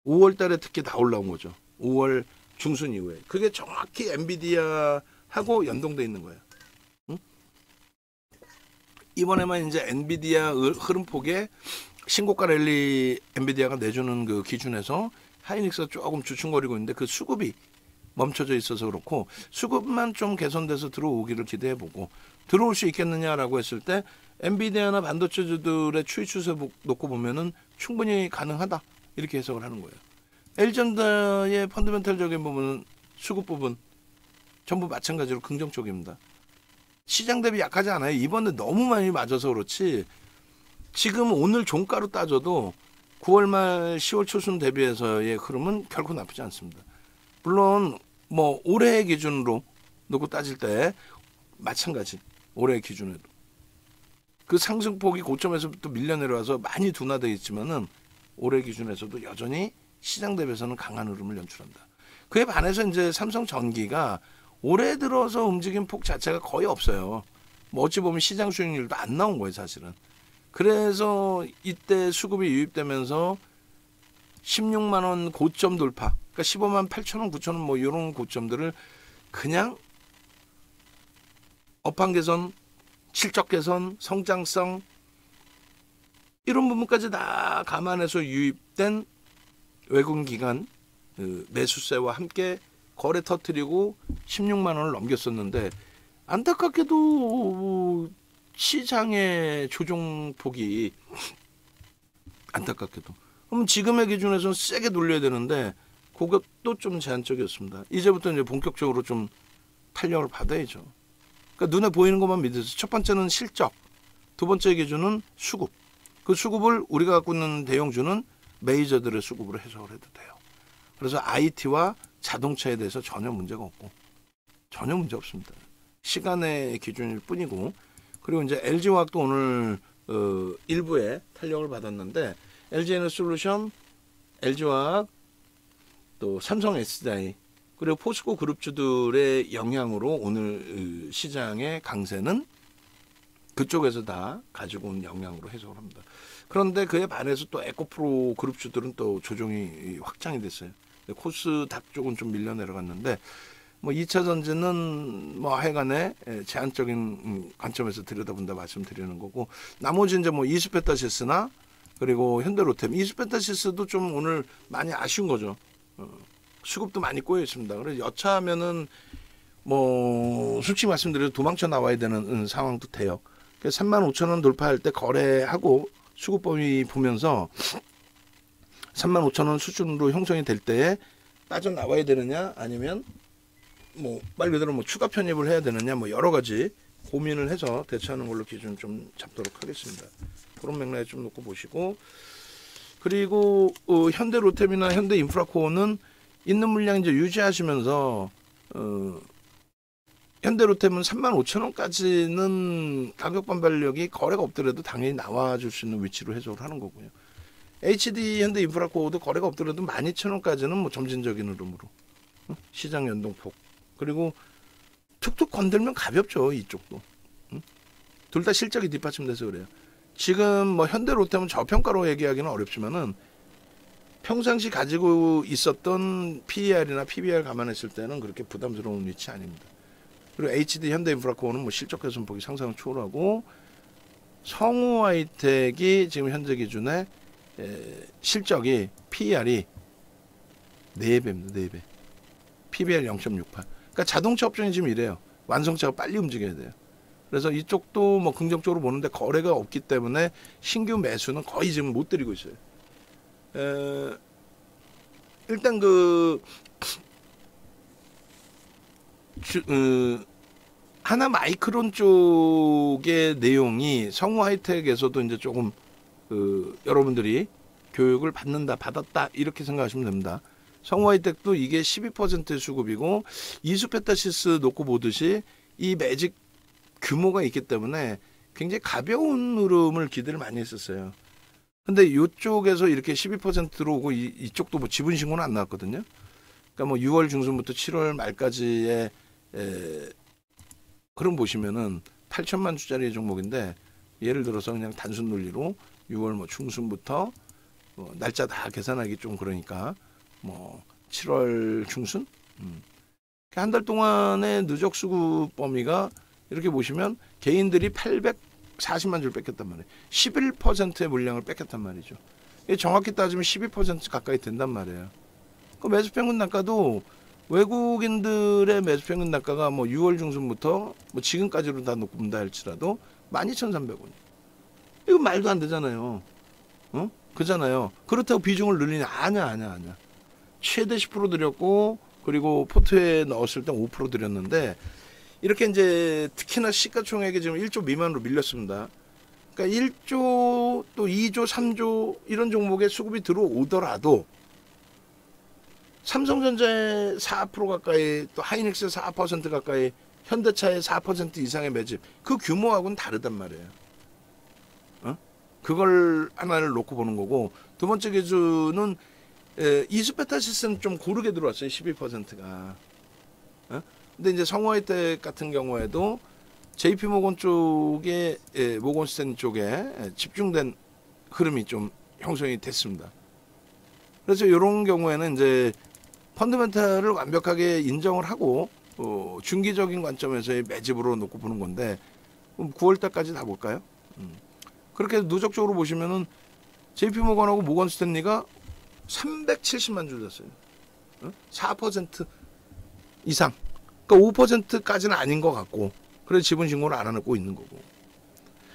5월 달에 특히 다 올라온 거죠. 5월 중순 이후에. 그게 정확히 엔비디아하고 연동돼 있는 거예요. 응? 이번에만 이제 엔비디아 흐름폭에 신고가 랠리 엔비디아가 내주는 그 기준에서 하이닉스가 조금 주춤거리고 있는데 그 수급이 멈춰져 있어서 그렇고 수급만 좀 개선돼서 들어오기를 기대해보고 들어올 수 있겠느냐라고 했을 때 엔비디아나 반도체주들의 추이 추세 놓고 보면은 충분히 가능하다 이렇게 해석을 하는 거예요. LG전자의 펀더멘털적인 부분은 수급 부분 전부 마찬가지로 긍정적입니다. 시장 대비 약하지 않아요. 이번에 너무 많이 맞아서 그렇지 지금 오늘 종가로 따져도 9월 말 10월 초순 대비해서의 흐름은 결코 나쁘지 않습니다. 물론 뭐 올해 기준으로 놓고 따질 때 마찬가지 올해 기준에도 그 상승폭이 고점에서부터 밀려 내려와서 많이 둔화되어 있지만은 올해 기준에서도 여전히 시장 대비해서는 강한 흐름을 연출한다. 그에 반해서 이제 삼성전기가 올해 들어서 움직임 폭 자체가 거의 없어요. 뭐 어찌 보면 시장 수익률도 안 나온 거예요, 사실은. 그래서 이때 수급이 유입되면서 16만 원 고점 돌파, 그러니까 15만 8천 원, 9천 원 뭐 이런 고점들을 그냥 업황 개선, 실적 개선, 성장성 이런 부분까지 다 감안해서 유입된 외국인 기관 매수세와 함께 거래 터뜨리고 16만 원을 넘겼었는데 안타깝게도 시장의 조정폭이 안타깝게도 그럼 지금의 기준에서는 세게 돌려야 되는데 그것도 좀 제한적이었습니다. 이제부터 이제 본격적으로 좀 탄력을 받아야죠. 그러니까 눈에 보이는 것만 믿으세요. 첫 번째는 실적, 두 번째 기준은 수급. 그 수급을 우리가 갖고 있는 대형주는 메이저들의 수급으로 해석을 해도 돼요. 그래서 IT와 자동차에 대해서 전혀 문제가 없고 전혀 문제 없습니다. 시간의 기준일 뿐이고 그리고 이제 LG화학도 오늘 일부에 탄력을 받았는데 LG에너솔루션, LG화학, 또 삼성 SDI 그리고 포스코 그룹주들의 영향으로 오늘 시장의 강세는 그쪽에서 다 가지고 온 영향으로 해석을 합니다. 그런데 그에 반해서 또 에코프로 그룹주들은 또 조정이 확장이 됐어요. 코스닥 쪽은 좀 밀려 내려갔는데 뭐 2차 전지는 뭐 하여간에 제한적인 관점에서 들여다본다 말씀드리는 거고 나머지 이제 뭐 이스페타시스나 그리고 현대로템 이스페타시스도 좀 오늘 많이 아쉬운 거죠. 수급도 많이 꼬여 있습니다. 그래서 여차하면은 뭐 솔직히 말씀드려도 도망쳐 나와야 되는 상황도 돼요. 그래서 35,000원 돌파할 때 거래하고 수급 범위 보면서 35,000원 수준으로 형성이 될 때에 빠져나와야 되느냐 아니면 뭐 말 그대로 뭐 추가 편입을 해야 되느냐 뭐 여러 가지 고민을 해서 대처하는 걸로 기준 좀 잡도록 하겠습니다. 그런 맥락에 좀 놓고 보시고 그리고 현대로템이나 현대인프라코어는 있는 물량 이제 유지하시면서 현대로템은 35,000원까지는 가격 반발력이 거래가 없더라도 당연히 나와줄 수 있는 위치로 해석을 하는 거고요. HD 현대인프라코어도 거래가 없더라도 12,000원까지는 뭐 점진적인 흐름으로 시장 연동폭 그리고 툭툭 건들면 가볍죠 이쪽도. 둘 다 실적이 뒷받침돼서 그래요. 지금 뭐 현대로템은 저평가로 얘기하기는 어렵지만은 평상시 가지고 있었던 PER이나 PBR 감안했을 때는 그렇게 부담스러운 위치 아닙니다. 그리고 HD 현대인프라코어는 뭐 실적 개선폭이 상상을 초월하고 성우하이텍이 지금 현재 기준에 실적이 PER이 4배입니다. 4배. PBR 0.68. 그러니까 자동차 업종이 지금 이래요. 완성차가 빨리 움직여야 돼요. 그래서 이쪽도 뭐 긍정적으로 보는데 거래가 없기 때문에 신규 매수는 거의 지금 못 드리고 있어요. 일단 하나 마이크론 쪽의 내용이 성우 하이텍에서도 이제 조금 여러분들이 교육을 받았다 이렇게 생각하시면 됩니다. 성우 하이텍도 이게 12%의 수급이고 이수페타시스 놓고 보듯이 이 매직 규모가 있기 때문에 굉장히 가벼운 흐름을 기대를 많이 했었어요. 근데 이쪽에서 이렇게 12% 들어오고 이쪽도 뭐 지분 신고는 안 나왔거든요. 그러니까 뭐 6월 중순부터 7월 말까지의 흐름 보시면은 8천만 주짜리 종목인데 예를 들어서 그냥 단순 논리로 6월 뭐 중순부터 날짜 다 계산하기 좀 그러니까 뭐 7월 중순 한 달 동안의 누적 수급 범위가 이렇게 보시면 개인들이 840만 주를 뺏겼단 말이에요. 11%의 물량을 뺏겼단 말이죠. 정확히 따지면 12% 가까이 된단 말이에요. 그 매수 평균 단가도 외국인들의 매수 평균 단가가 뭐 6월 중순부터 뭐 지금까지로 다 놓고 본다 할지라도 12,300원. 이거 말도 안 되잖아요. 그잖아요. 그렇다고 비중을 늘리냐? 아니야. 최대 10% 드렸고, 그리고 포트에 넣었을 때 5% 드렸는데, 이렇게 이제 특히나 시가총액이 지금 1조 미만으로 밀렸습니다. 그러니까 1조 또 2조 3조 이런 종목에 수급이 들어오더라도 삼성전자의 4% 가까이 또 하이닉스의 4% 가까이 현대차의 4% 이상의 매집 그 규모하고는 다르단 말이에요. 그걸 하나를 놓고 보는 거고 두 번째 기준은 이스페타시스는 좀 고르게 들어왔어요. 12%가. 근데 이제 성화이텍 같은 경우에도 JP모건 쪽에 모건스탠리 쪽에 집중된 흐름이 좀 형성이 됐습니다. 그래서 이런 경우에는 이제 펀더멘탈을 완벽하게 인정을 하고 중기적인 관점에서의 매집으로 놓고 보는 건데 9월 달까지 다 볼까요? 그렇게 누적적으로 보시면은 JP모건하고 모건스탠리가 370만 주 줬어요. 4% 이상. 그러니까 5%까지는 아닌 것 같고 그래서 지분 신고를 안 하고 있는 거고.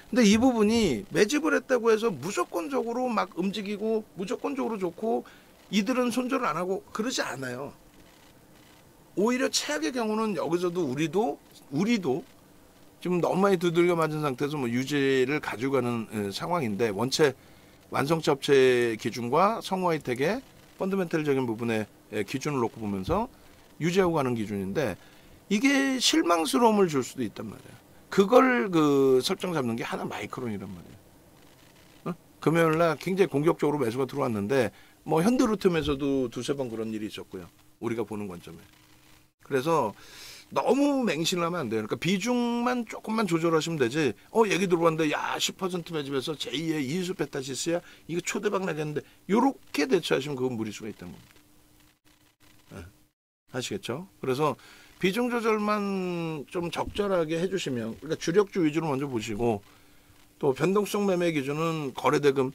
근데 이 부분이 매집을 했다고 해서 무조건적으로 막 움직이고 무조건적으로 좋고 이들은 손절을 안 하고 그러지 않아요. 오히려 최악의 경우는 여기서도 우리도 지금 너무 많이 두들겨 맞은 상태에서 뭐 유지를 가져가는 상황인데 원체 완성차 업체 기준과 성화이텍의 펀더멘탈적인 부분의 기준을 놓고 보면서 유지하고 가는 기준인데 이게 실망스러움을 줄 수도 있단 말이에요. 그걸 설정 잡는 게 하나 마이크론이란 말이에요. 금요일날 굉장히 공격적으로 매수가 들어왔는데 뭐 현대로템에서도 두세 번 그런 일이 있었고요. 우리가 보는 관점에. 그래서 너무 맹신을 하면 안 돼요. 그러니까 비중만 조금만 조절하시면 되지. 얘기 들어왔는데 야 10% 매집해서 제2의 이수페타시스야 이거 초대박 나겠는데 요렇게 대처하시면 그건 무리수가 있다는 겁니다. 아시겠죠? 그래서 비중 조절만 좀 적절하게 해주시면 그러니까 주력주 위주로 먼저 보시고 또 변동성 매매 기준은 거래대금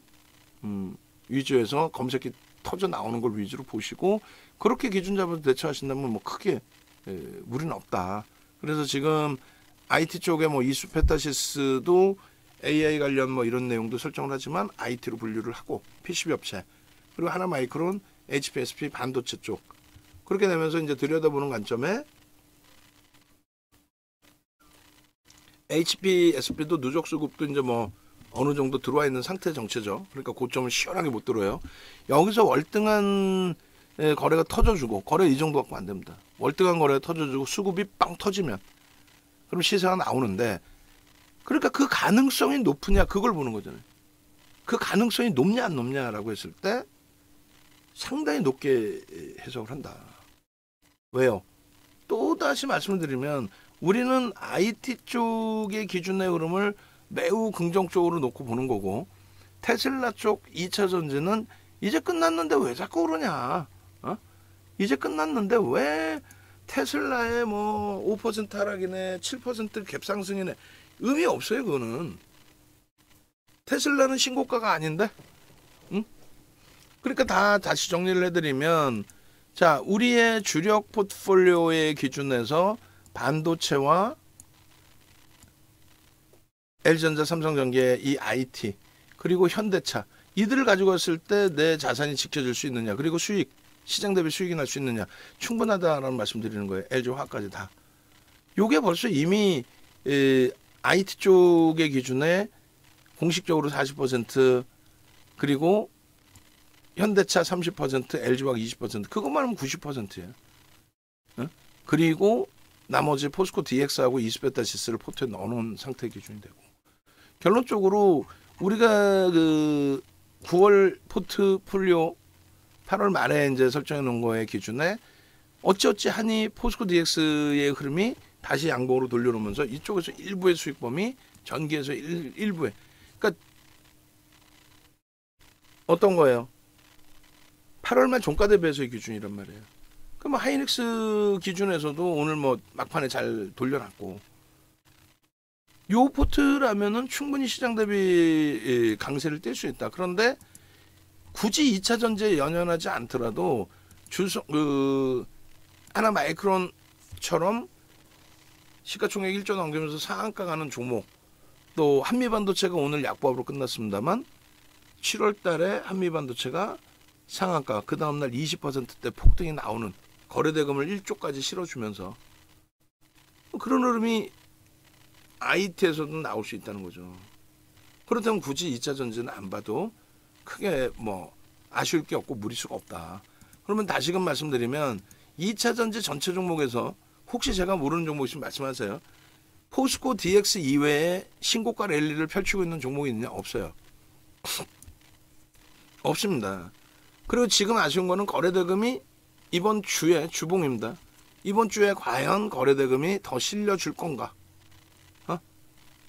위주에서 검색이 터져 나오는 걸 위주로 보시고 그렇게 기준 잡아서 대처하신다면 뭐 크게 무리는 없다. 그래서 지금 IT 쪽에 뭐 이수페타시스도 AI 관련 뭐 이런 내용도 설정을 하지만 IT로 분류를 하고 PCB 업체 그리고 하나마이크론, HPSP 반도체 쪽 그렇게 되면서 이제 들여다보는 관점에 HPSP도 누적 수급도 이제 뭐 어느 정도 들어와 있는 상태 정체죠. 그러니까 고점을 시원하게 못 들어요. 여기서 월등한 거래가 터져주고 거래 이 정도 갖고 안 됩니다. 월등한 거래가 터져주고 수급이 빵 터지면 그럼 시세가 나오는데 그러니까 그 가능성이 높으냐 그걸 보는 거잖아요. 그 가능성이 높냐 안 높냐라고 했을 때 상당히 높게 해석을 한다. 왜요? 또다시 말씀을 드리면 우리는 IT 쪽의 기준의 흐름을 매우 긍정적으로 놓고 보는 거고 테슬라 쪽 2차 전지는 이제 끝났는데 왜 자꾸 그러냐? 이제 끝났는데 왜 테슬라의 뭐 5% 하락이네, 7% 갭상승이네. 의미 없어요, 그거는. 테슬라는 신고가가 아닌데? 응? 그러니까 다시 정리를 해드리면 자, 우리의 주력 포트폴리오의 기준에서 반도체와 LG전자, 삼성전기의 이 IT 그리고 현대차 이들을 가지고 왔을 때 내 자산이 지켜질 수 있느냐 그리고 수익 시장 대비 수익이 날 수 있느냐 충분하다라는 말씀드리는 거예요. LG화학까지 다. 요게 벌써 이미 IT 쪽의 기준에 공식적으로 40% 그리고 현대차 30% LG화학 20% 그것만 하면 90%예요. 그리고 나머지 포스코 DX하고 이스페타시스를 포트에 넣어놓은 상태 기준이 되고 결론적으로 우리가 9월 포트폴리오 8월 말에 이제 설정해 놓은 거의 기준에 어찌어찌 하니 포스코 DX의 흐름이 다시 양봉으로 돌려놓으면서 이쪽에서 일부의 수익 범위 전기에서 일부의 그러니까 어떤 거예요? 8월 말 종가 대비해서의 기준이란 말이에요. 그럼 하이닉스 기준에서도 오늘 뭐 막판에 잘 돌려놨고, 요 포트라면은 충분히 시장 대비 강세를 띨 수 있다. 그런데 굳이 2차 전지에 연연하지 않더라도 하나 마이크론처럼 시가총액 1조 넘기면서 상한가 가는 종목, 또 한미반도체가 오늘 약보합으로 끝났습니다만 7월 달에 한미반도체가 상한가, 그 다음날 20%대 폭등이 나오는, 거래대금을 1조까지 실어주면서 그런 흐름이 IT에서도 나올 수 있다는 거죠. 그렇다면 굳이 2차 전지는 안 봐도 크게 뭐 아쉬울 게 없고 무리수가 없다. 그러면 다시금 말씀드리면 2차 전지 전체 종목에서 혹시 제가 모르는 종목 있으면 말씀하세요. 포스코 DX 이외에 신고가 랠리를 펼치고 있는 종목이 있느냐? 없어요. 없습니다. 그리고 지금 아쉬운 거는 거래대금이 이번 주에 주봉입니다. 이번 주에 과연 거래대금이 더 실려줄 건가?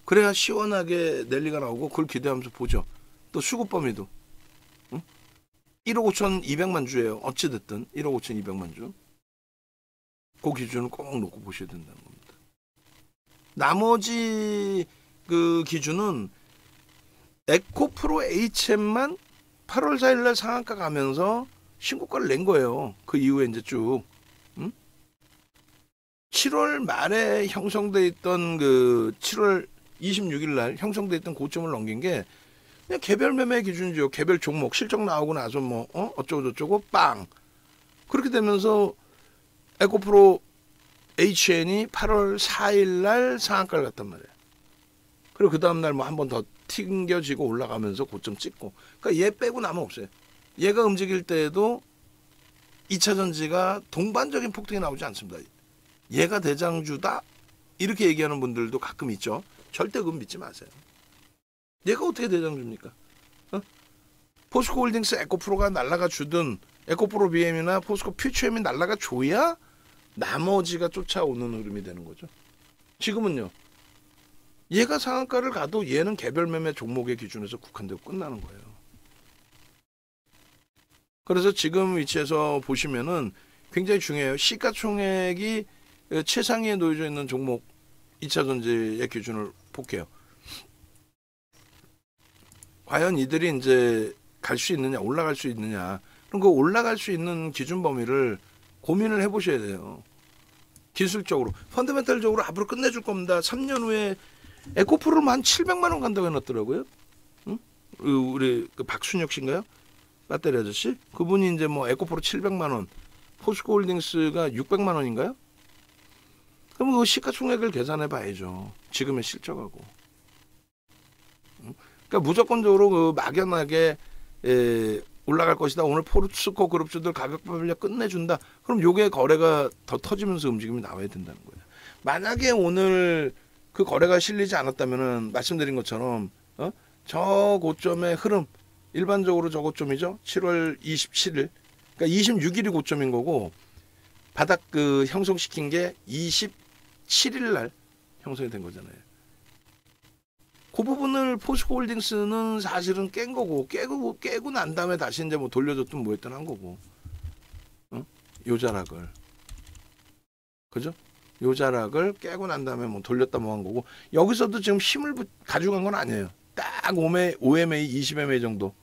그래야 시원하게 랠리가 나오고 그걸 기대하면서 보죠. 또 수급 범위도 1억 5,200만 주예요. 어찌됐든 1억 5,200만 주. 그 기준을 꼭 놓고 보셔야 된다는 겁니다. 나머지 그 기준은 에코프로 HM만 8월 4일날 상한가 가면서 신고가를 낸 거예요. 그 이후에 이제 쭉 7월 말에 형성돼 있던 그 7월 26일 날 형성돼 있던 고점을 넘긴 게 그냥 개별 매매 기준이죠. 개별 종목 실적 나오고 나서 뭐 어쩌고 저쩌고 빵 그렇게 되면서 에코프로 HN이 8월 4일 날 상한가를 갔단 말이에요. 그리고 그 다음 날 뭐 한 번 더 튕겨지고 올라가면서 고점 찍고. 그러니까 얘 빼고 나면 없어요. 얘가 움직일 때에도 2차 전지가 동반적인 폭등이 나오지 않습니다. 얘가 대장주다 이렇게 얘기하는 분들도 가끔 있죠. 절대 그건 믿지 마세요. 얘가 어떻게 대장주입니까? 포스코홀딩스 에코프로가 날라가 주든 에코프로 BM이나 포스코 퓨처엠이 날라가 줘야 나머지가 쫓아오는 흐름이 되는 거죠. 지금은요. 얘가 상한가를 가도 얘는 개별 매매 종목의 기준에서 국한되고 끝나는 거예요. 그래서 지금 위치에서 보시면은 굉장히 중요해요. 시가총액이 최상위에 놓여져 있는 종목 2차 전지의 기준을 볼게요. 과연 이들이 이제 갈 수 있느냐, 올라갈 수 있느냐. 그럼 그 올라갈 수 있는 기준 범위를 고민을 해보셔야 돼요. 기술적으로, 펀더멘탈적으로 앞으로 끝내줄 겁니다. 3년 후에 에코프로를 한 700만 원 간다고 해놨더라고요. 응? 우리 그 박순혁 씨인가요? 배터리 아저씨? 그분이 이제 뭐 에코프로 700만 원, 포스코홀딩스가 600만 원인가요? 그럼 그 시가총액을 계산해 봐야죠. 지금의 실적하고. 그러니까 무조건적으로 그 막연하게 올라갈 것이다. 오늘 포스코 그룹주들 가격 반발력 끝내준다. 그럼 요게 거래가 더 터지면서 움직임이 나와야 된다는 거예요. 만약에 오늘 그 거래가 실리지 않았다면은 말씀드린 것처럼 저 고점의 흐름 일반적으로 저 고점이죠. 7월 27일. 그러니까 26일이 고점인 거고 바닥 그 형성시킨 게 27일 날 형성이 된 거잖아요. 그 부분을 포스코홀딩스는 사실은 깬 거고 깨고 난 다음에 다시 이제 뭐 돌려줬든 뭐 했든 한 거고. 요 자락을. 그죠? 요 자락을 깨고 난 다음에 뭐 돌렸다 뭐 한 거고. 여기서도 지금 힘을 가져간 건 아니에요. 딱 5MA, 20MA 정도.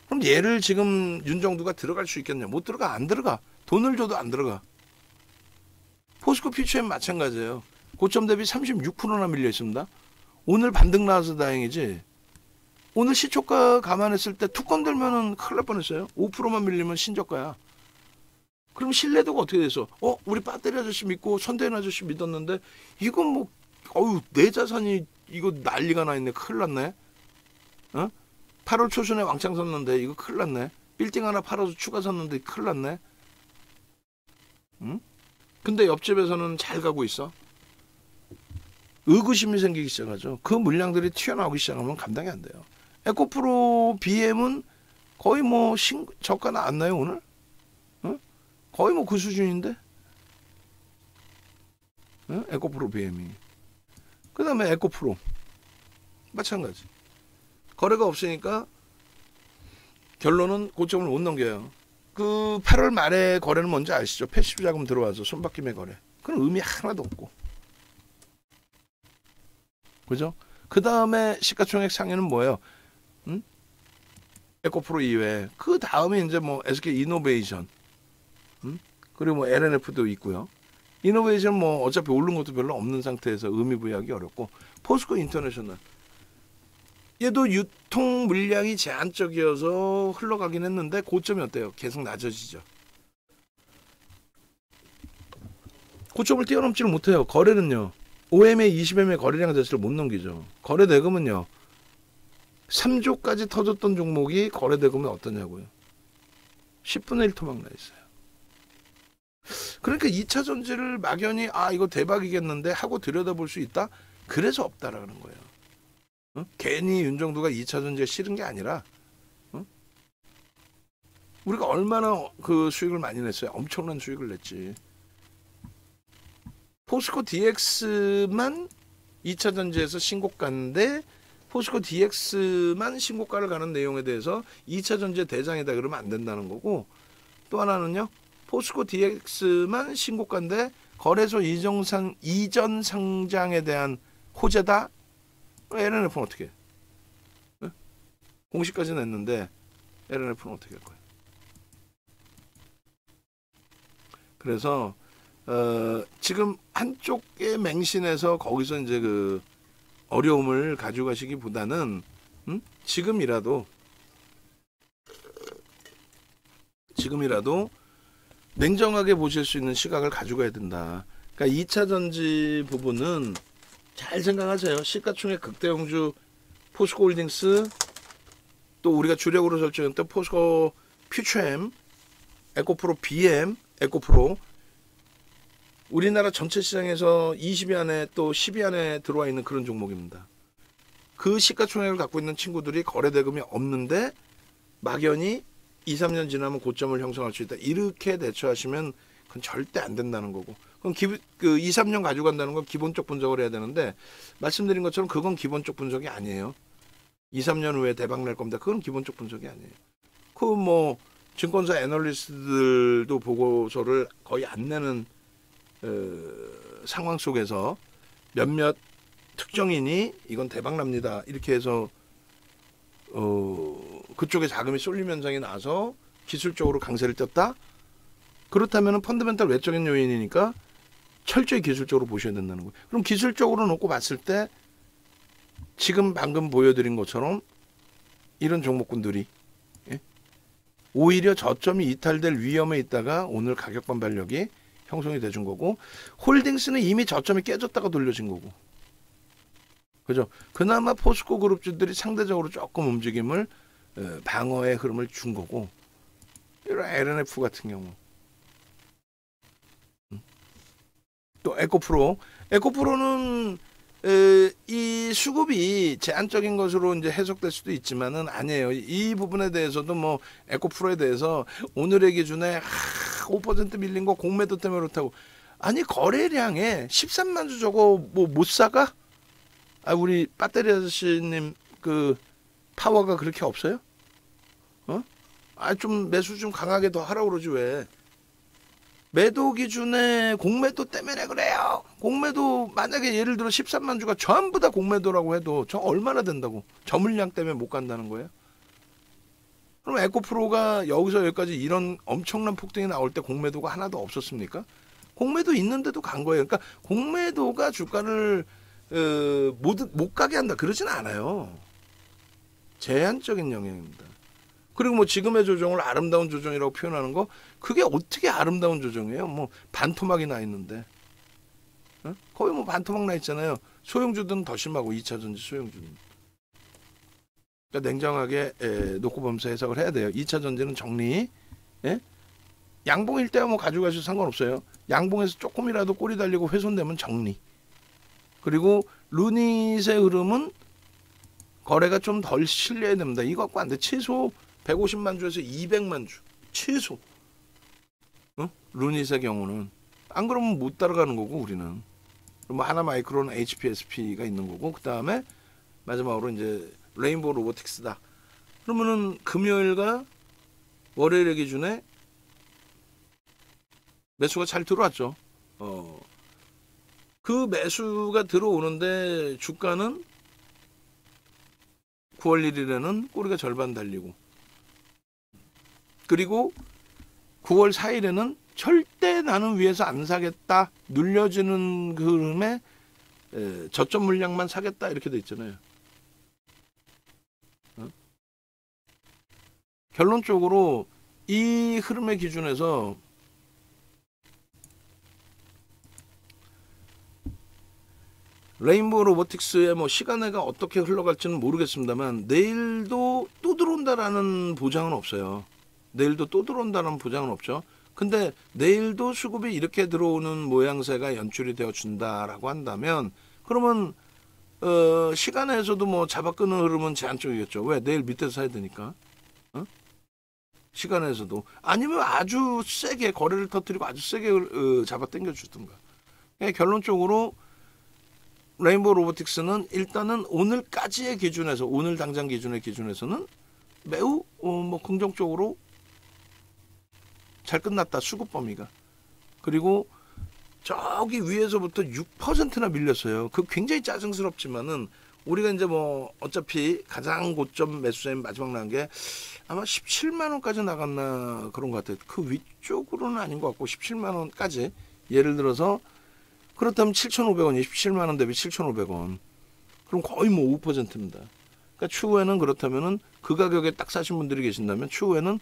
그럼 얘를 지금 윤정두가 들어갈 수 있겠냐? 못 들어가. 안 들어가. 돈을 줘도 안 들어가. 포스코 퓨처엠 마찬가지예요. 고점 대비 36%나 밀려 있습니다. 오늘 반등 나와서 다행이지. 오늘 시초가 감안했을 때 툭 건들면은 큰일 날 뻔했어요. 5%만 밀리면 신저가야. 그럼 신뢰도가 어떻게 돼서? 우리 배터리 아저씨 믿고 선대인 아저씨 믿었는데 이건 뭐 내 자산이 이거 난리가 나 있네. 큰일 났네. 8월 초순에 왕창 샀는데 이거 큰일 났네. 빌딩 하나 팔아서 추가 샀는데 큰일 났네. 근데 옆집에서는 잘 가고 있어. 의구심이 생기기 시작하죠. 그 물량들이 튀어나오기 시작하면 감당이 안 돼요. 에코프로 BM은 거의 뭐 저가 나왔나요 오늘? 거의 뭐 그 수준인데? 에코프로 BM이. 그 다음에 에코프로 마찬가지. 거래가 없으니까 결론은 고점을 못 넘겨요. 그 8월 말에 거래는 뭔지 아시죠? 패시브 자금 들어와서 손바뀜의 거래. 그런 의미 하나도 없고. 그죠? 그 다음에 시가총액 상위는 뭐예요? 에코프로 이외에. 그 다음에 이제 뭐 SK 이노베이션. 그리고 뭐 LNF도 있고요. 이노베이션 뭐 어차피 오른 것도 별로 없는 상태에서 의미 부여하기 어렵고, 포스코 인터내셔널. 얘도 유통 물량이 제한적이어서 흘러가긴 했는데 고점이 어때요? 계속 낮아지죠. 고점을 뛰어넘지를 못해요. 거래는요. 5MA, 20MA 거래량 자체를 못 넘기죠. 거래 대금은요. 3조까지 터졌던 종목이 거래 대금은 어떠냐고요. 10분의 1 토막 나 있어요. 그러니까 2차 전지를 막연히 이거 대박이겠는데 하고 들여다볼 수 있다? 그래서 없다라는 거예요. 괜히 윤정두가 2차 전지가 싫은 게 아니라 우리가 얼마나 그 수익을 많이 냈어요. 엄청난 수익을 냈지. 포스코 DX만 2차 전지에서 신고가인데 포스코 DX만 신고가를 가는 내용에 대해서 2차 전지의 대장이다 그러면 안 된다는 거고, 또 하나는요. 포스코 DX만 신고가인데 거래소 이전 상장에 대한 호재다? LNF는 어떻게 해? 네? 공시까지 냈는데 LNF는 어떻게 할 거야? 그래서 지금 한쪽에 맹신해서 거기서 이제 그 어려움을 가져가시기보다는 지금이라도 냉정하게 보실 수 있는 시각을 가져가야 된다. 그러니까 2차 전지 부분은 잘 생각하세요. 시가총액 극대형주 포스코홀딩스, 또 우리가 주력으로 설정했던 포스코 퓨처엠, 에코프로 BM, 에코프로, 우리나라 전체 시장에서 20위 안에 또 10위 안에 들어와 있는 그런 종목입니다. 그 시가총액을 갖고 있는 친구들이 거래 대금이 없는데 막연히 2, 3년 지나면 고점을 형성할 수 있다. 이렇게 대처하시면 그건 절대 안 된다는 거고. 그럼 2, 3년 가져간다는 건 기본적 분석을 해야 되는데, 말씀드린 것처럼 그건 기본적 분석이 아니에요. 2, 3년 후에 대박 날 겁니다. 그건 기본적 분석이 아니에요. 그 뭐 증권사 애널리스트들도 보고서를 거의 안 내는 상황 속에서 몇몇 특정인이 이건 대박 납니다. 이렇게 해서 그쪽에 자금이 쏠림 현상이 나서 기술적으로 강세를 떴다? 그렇다면 펀더멘탈 외적인 요인이니까 철저히 기술적으로 보셔야 된다는 거예요. 그럼 기술적으로 놓고 봤을 때 지금 방금 보여드린 것처럼 이런 종목군들이 오히려 저점이 이탈될 위험에 있다가 오늘 가격 반발력이 형성이 돼준 거고, 홀딩스는 이미 저점이 깨졌다가 돌려진 거고, 그죠? 그나마 포스코 그룹주들이 상대적으로 조금 움직임을 방어의 흐름을 준 거고, 이런 LNF 같은 경우, 또 에코프로는 이 수급이 제한적인 것으로 이제 해석될 수도 있지만은 아니에요. 이 부분에 대해서도 뭐 에코프로에 대해서 오늘의 기준에 5% 밀린 거 공매도 때문에 그렇다고. 아니 거래량에 13만 주 저거 뭐 못 사가? 우리 배터리 아저씨님 그 파워가 그렇게 없어요? 좀 매수 좀 강하게 더 하라고 그러지 왜? 매도 기준에 공매도 때문에 그래요. 공매도 만약에 예를 들어 13만 주가 전부 다 공매도라고 해도 저 얼마나 된다고? 저 물량 때문에 못 간다는 거예요? 그럼 에코프로가 여기서 여기까지 이런 엄청난 폭등이 나올 때 공매도가 하나도 없었습니까? 공매도 있는데도 간 거예요. 그러니까 공매도가 주가를 못 가게 한다 그러진 않아요. 제한적인 영향입니다. 그리고 뭐 지금의 조정을 아름다운 조정이라고 표현하는 거, 그게 어떻게 아름다운 조정이에요? 뭐 반토막이 나 있는데, 거의 뭐 반토막 나 있잖아요. 소형주들은 더 심하고 2차 전지 소형주는. 그러니까 냉정하게 놓고 보면서 해석을 해야 돼요. 2차 전지는 정리. 양봉일 때야 뭐 가져가셔도 상관없어요. 양봉에서 조금이라도 꼬리 달리고 훼손되면 정리. 그리고 루닛의 흐름은 거래가 좀 덜 실려야 됩니다. 이거 갖고 안 돼. 최소 150만 주에서 200만 주. 최소. 루닛의 경우는. 안 그러면 못 따라가는 거고 우리는. 뭐 하나 마이크로는 HPSP가 있는 거고, 그 다음에 마지막으로 이제 레인보우 로보틱스다. 그러면은 금요일과 월요일의 기준에 매수가 잘 들어왔죠. 그 매수가 들어오는데 주가는 9월 1일에는 꼬리가 절반 달리고, 그리고 9월 4일에는 절대 나는 위에서 안 사겠다, 눌려지는 그 흐름에 저점 물량만 사겠다 이렇게 돼 있잖아요. 결론적으로 이 흐름의 기준에서 레인보우 로보틱스의 뭐 시간애가 어떻게 흘러갈지는 모르겠습니다만 내일도 또 들어온다라는 보장은 없어요. 내일도 또 들어온다는 보장은 없죠. 근데 내일도 수급이 이렇게 들어오는 모양새가 연출이 되어 준다라고 한다면, 그러면 시간에서도 뭐 잡아 끄는 흐름은 제한적이겠죠. 왜? 내일 밑에서 사야 되니까. 시간에서도. 아니면 아주 세게 거래를 터뜨리고 아주 세게 잡아 당겨 주든가. 결론적으로 레인보우 로보틱스는 일단은 오늘까지의 기준에서, 오늘 당장 기준의 기준에서는 매우 뭐 긍정적으로 잘 끝났다, 수급 범위가. 그리고 저기 위에서부터 6%나 밀렸어요. 그 굉장히 짜증스럽지만은 우리가 이제 뭐 어차피 가장 고점 매수세인 마지막 난 게 아마 17만 원까지 나갔나 그런 것 같아요. 그 위쪽으로는 아닌 것 같고 17만 원까지. 예를 들어서 그렇다면 7,500원이 17만 원 대비 7,500원. 그럼 거의 뭐 5%입니다. 그러니까 추후에는 그렇다면은 그 가격에 딱 사신 분들이 계신다면 추후에는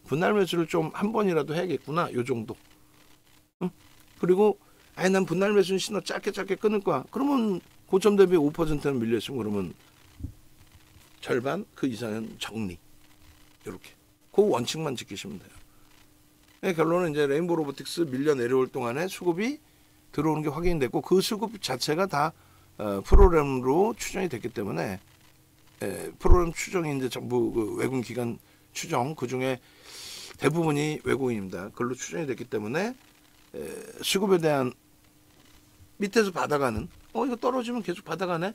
분할 매수를 좀 한 번이라도 해야겠구나, 요 정도. 응? 그리고 난 분할 매수는 신호 짧게 끊을 거야. 그러면 고점 대비 5%는 밀려있으면 그러면 절반 그 이상은 정리. 이렇게 그 원칙만 지키시면 돼요. 결론은 이제 레인보우 로보틱스 밀려 내려올 동안에 수급이 들어오는 게 확인됐고, 그 수급 자체가 다 프로그램으로 추정이 됐기 때문에 프로그램 추정이 이제 전부 그 외국인 기관 추정, 그 중에 대부분이 외국인입니다. 그걸로 추정이 됐기 때문에 수급에 대한 밑에서 받아가는, 이거 떨어지면 계속 받아가네,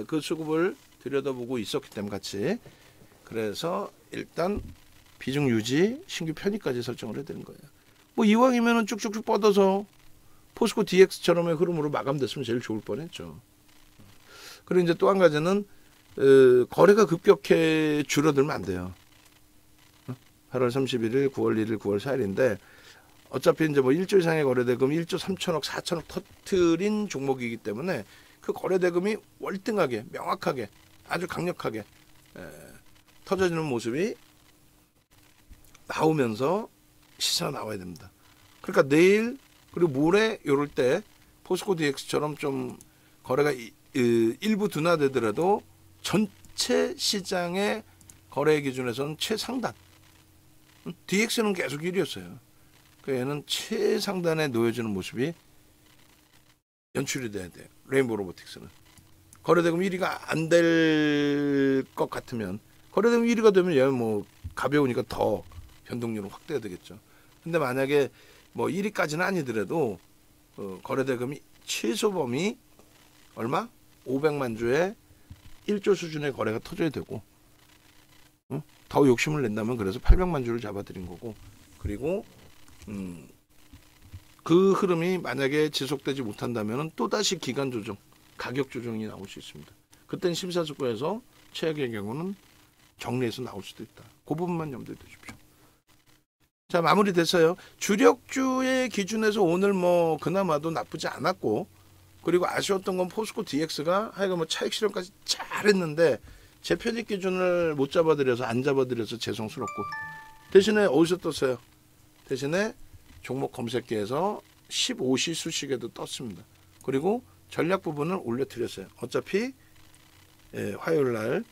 그 수급을 들여다보고 있었기 때문에 같이. 그래서 일단 비중 유지, 신규 편입까지 설정을 해야 되는 거예요. 뭐 이왕이면은 쭉쭉쭉 뻗어서 포스코 DX처럼의 흐름으로 마감됐으면 제일 좋을 뻔했죠. 그리고 이제 또 한 가지는 거래가 급격히 줄어들면 안 돼요. 8월 31일, 9월 1일, 9월 4일인데 어차피 이제 뭐 일조 이상의 거래대금 1조 3천억, 4천억 터트린 종목이기 때문에 그 거래대금이 월등하게, 명확하게, 아주 강력하게 터져지는 모습이 나오면서 시세가 나와야 됩니다. 그러니까 내일 그리고 모레 요럴 때 포스코 DX처럼 좀 거래가 일부 둔화되더라도 전체 시장의 거래 기준에서는 최상단, DX는 계속 1위였어요. 얘는 최상단에 놓여지는 모습이 연출이 돼야 돼요. 레인보우 로보틱스는. 거래대금 1위가 안 될 것 같으면, 거래대금 1위가 되면 얘는 뭐 가벼우니까 더 변동률은 확대가 되겠죠. 근데 만약에 뭐 1위까지는 아니더라도 거래대금이 최소 범위 얼마? 500만 주에 1조 수준의 거래가 터져야 되고, 더 욕심을 낸다면 그래서 800만 주를 잡아드린 거고, 그리고 그 흐름이 만약에 지속되지 못한다면 또다시 기간 조정, 가격 조정이 나올 수 있습니다. 그땐 심사숙고해서 최악의 경우는 정리해서 나올 수도 있다. 그 부분만 염두에 두십시오. 자, 마무리됐어요. 주력주의 기준에서 오늘 뭐 그나마도 나쁘지 않았고, 그리고 아쉬웠던 건 포스코 DX가 하여간 뭐 차익 실현까지 잘했는데 제 편입 기준을 못 잡아드려서, 안 잡아드려서 죄송스럽고, 대신에 어디서 떴어요? 대신에 종목 검색기에서 15시 수식에도 떴습니다. 그리고 전략 부분을 올려드렸어요. 어차피 화요일날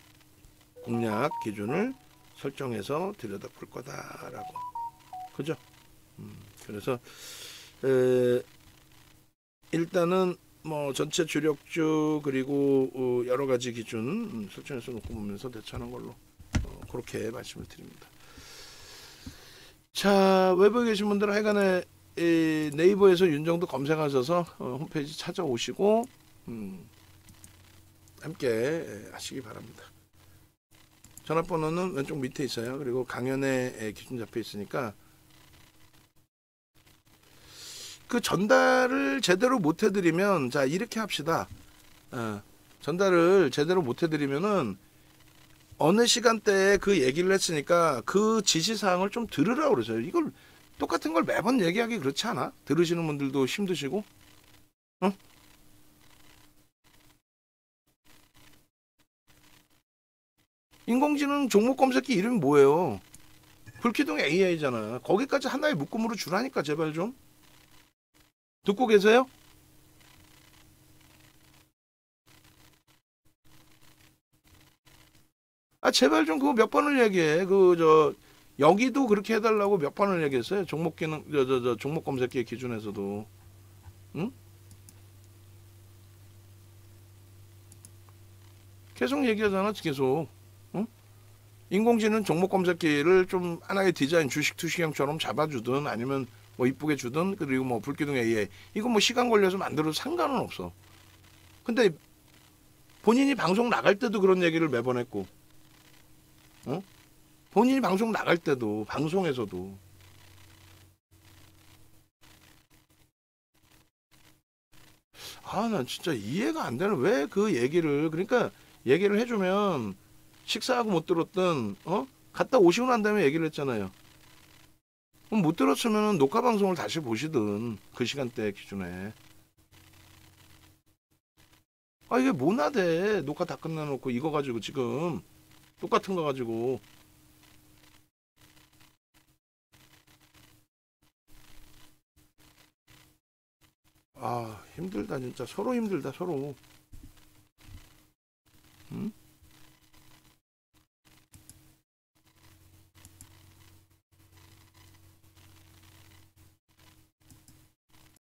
공략 기준을 설정해서 들여다볼 거다라고. 그죠? 그래서 일단은 뭐 전체 주력주 그리고 여러 가지 기준 설정해서 놓고 보면서 대처하는 걸로 그렇게 말씀을 드립니다. 자, 외부에 계신 분들은 하여간에 네이버에서 윤정도 검색하셔서 홈페이지 찾아오시고 함께 하시기 바랍니다. 전화번호는 왼쪽 밑에 있어요. 그리고 강연의 기준 잡혀 있으니까 그 전달을 제대로 못 해드리면, 자 이렇게 합시다. 전달을 제대로 못 해드리면은 어느 시간대에 그 얘기를 했으니까 그 지시사항을 좀 들으라고 그러죠. 이걸 똑같은 걸 매번 얘기하기 그렇지 않아? 들으시는 분들도 힘드시고. 어? 인공지능 종목 검색기 이름이 뭐예요? 불기둥 AI잖아. 거기까지 하나의 묶음으로 주라니까 제발 좀. 듣고 계세요? 아 제발 좀 그거 몇 번을 얘기해. 여기도 그렇게 해달라고 몇 번을 얘기했어요. 종목 기능 종목 검색기 기준에서도. 응? 계속 얘기하잖아 계속. 응? 인공지능 종목 검색기를 좀 하나의 디자인 주식 투시형처럼 잡아주든 아니면 뭐 이쁘게 주든, 그리고 뭐 불기둥 AI 이거 뭐 시간 걸려서 만들어도 상관은 없어. 근데 본인이 방송 나갈 때도 그런 얘기를 매번 했고, 어? 본인이 방송 나갈 때도 방송에서도. 아, 난 진짜 이해가 안 되는, 왜 그 얘기를, 그러니까 얘기를 해주면 식사하고 못 들었든, 갔다 오시고 난 다음에 얘기를 했잖아요. 그럼 못 들었으면 녹화 방송을 다시 보시든, 그 시간대 기준에. 아, 이게 뭐나대. 녹화 다 끝내놓고 이거 가지고 지금, 똑같은 거 가지고. 아, 힘들다, 진짜. 서로 힘들다, 서로.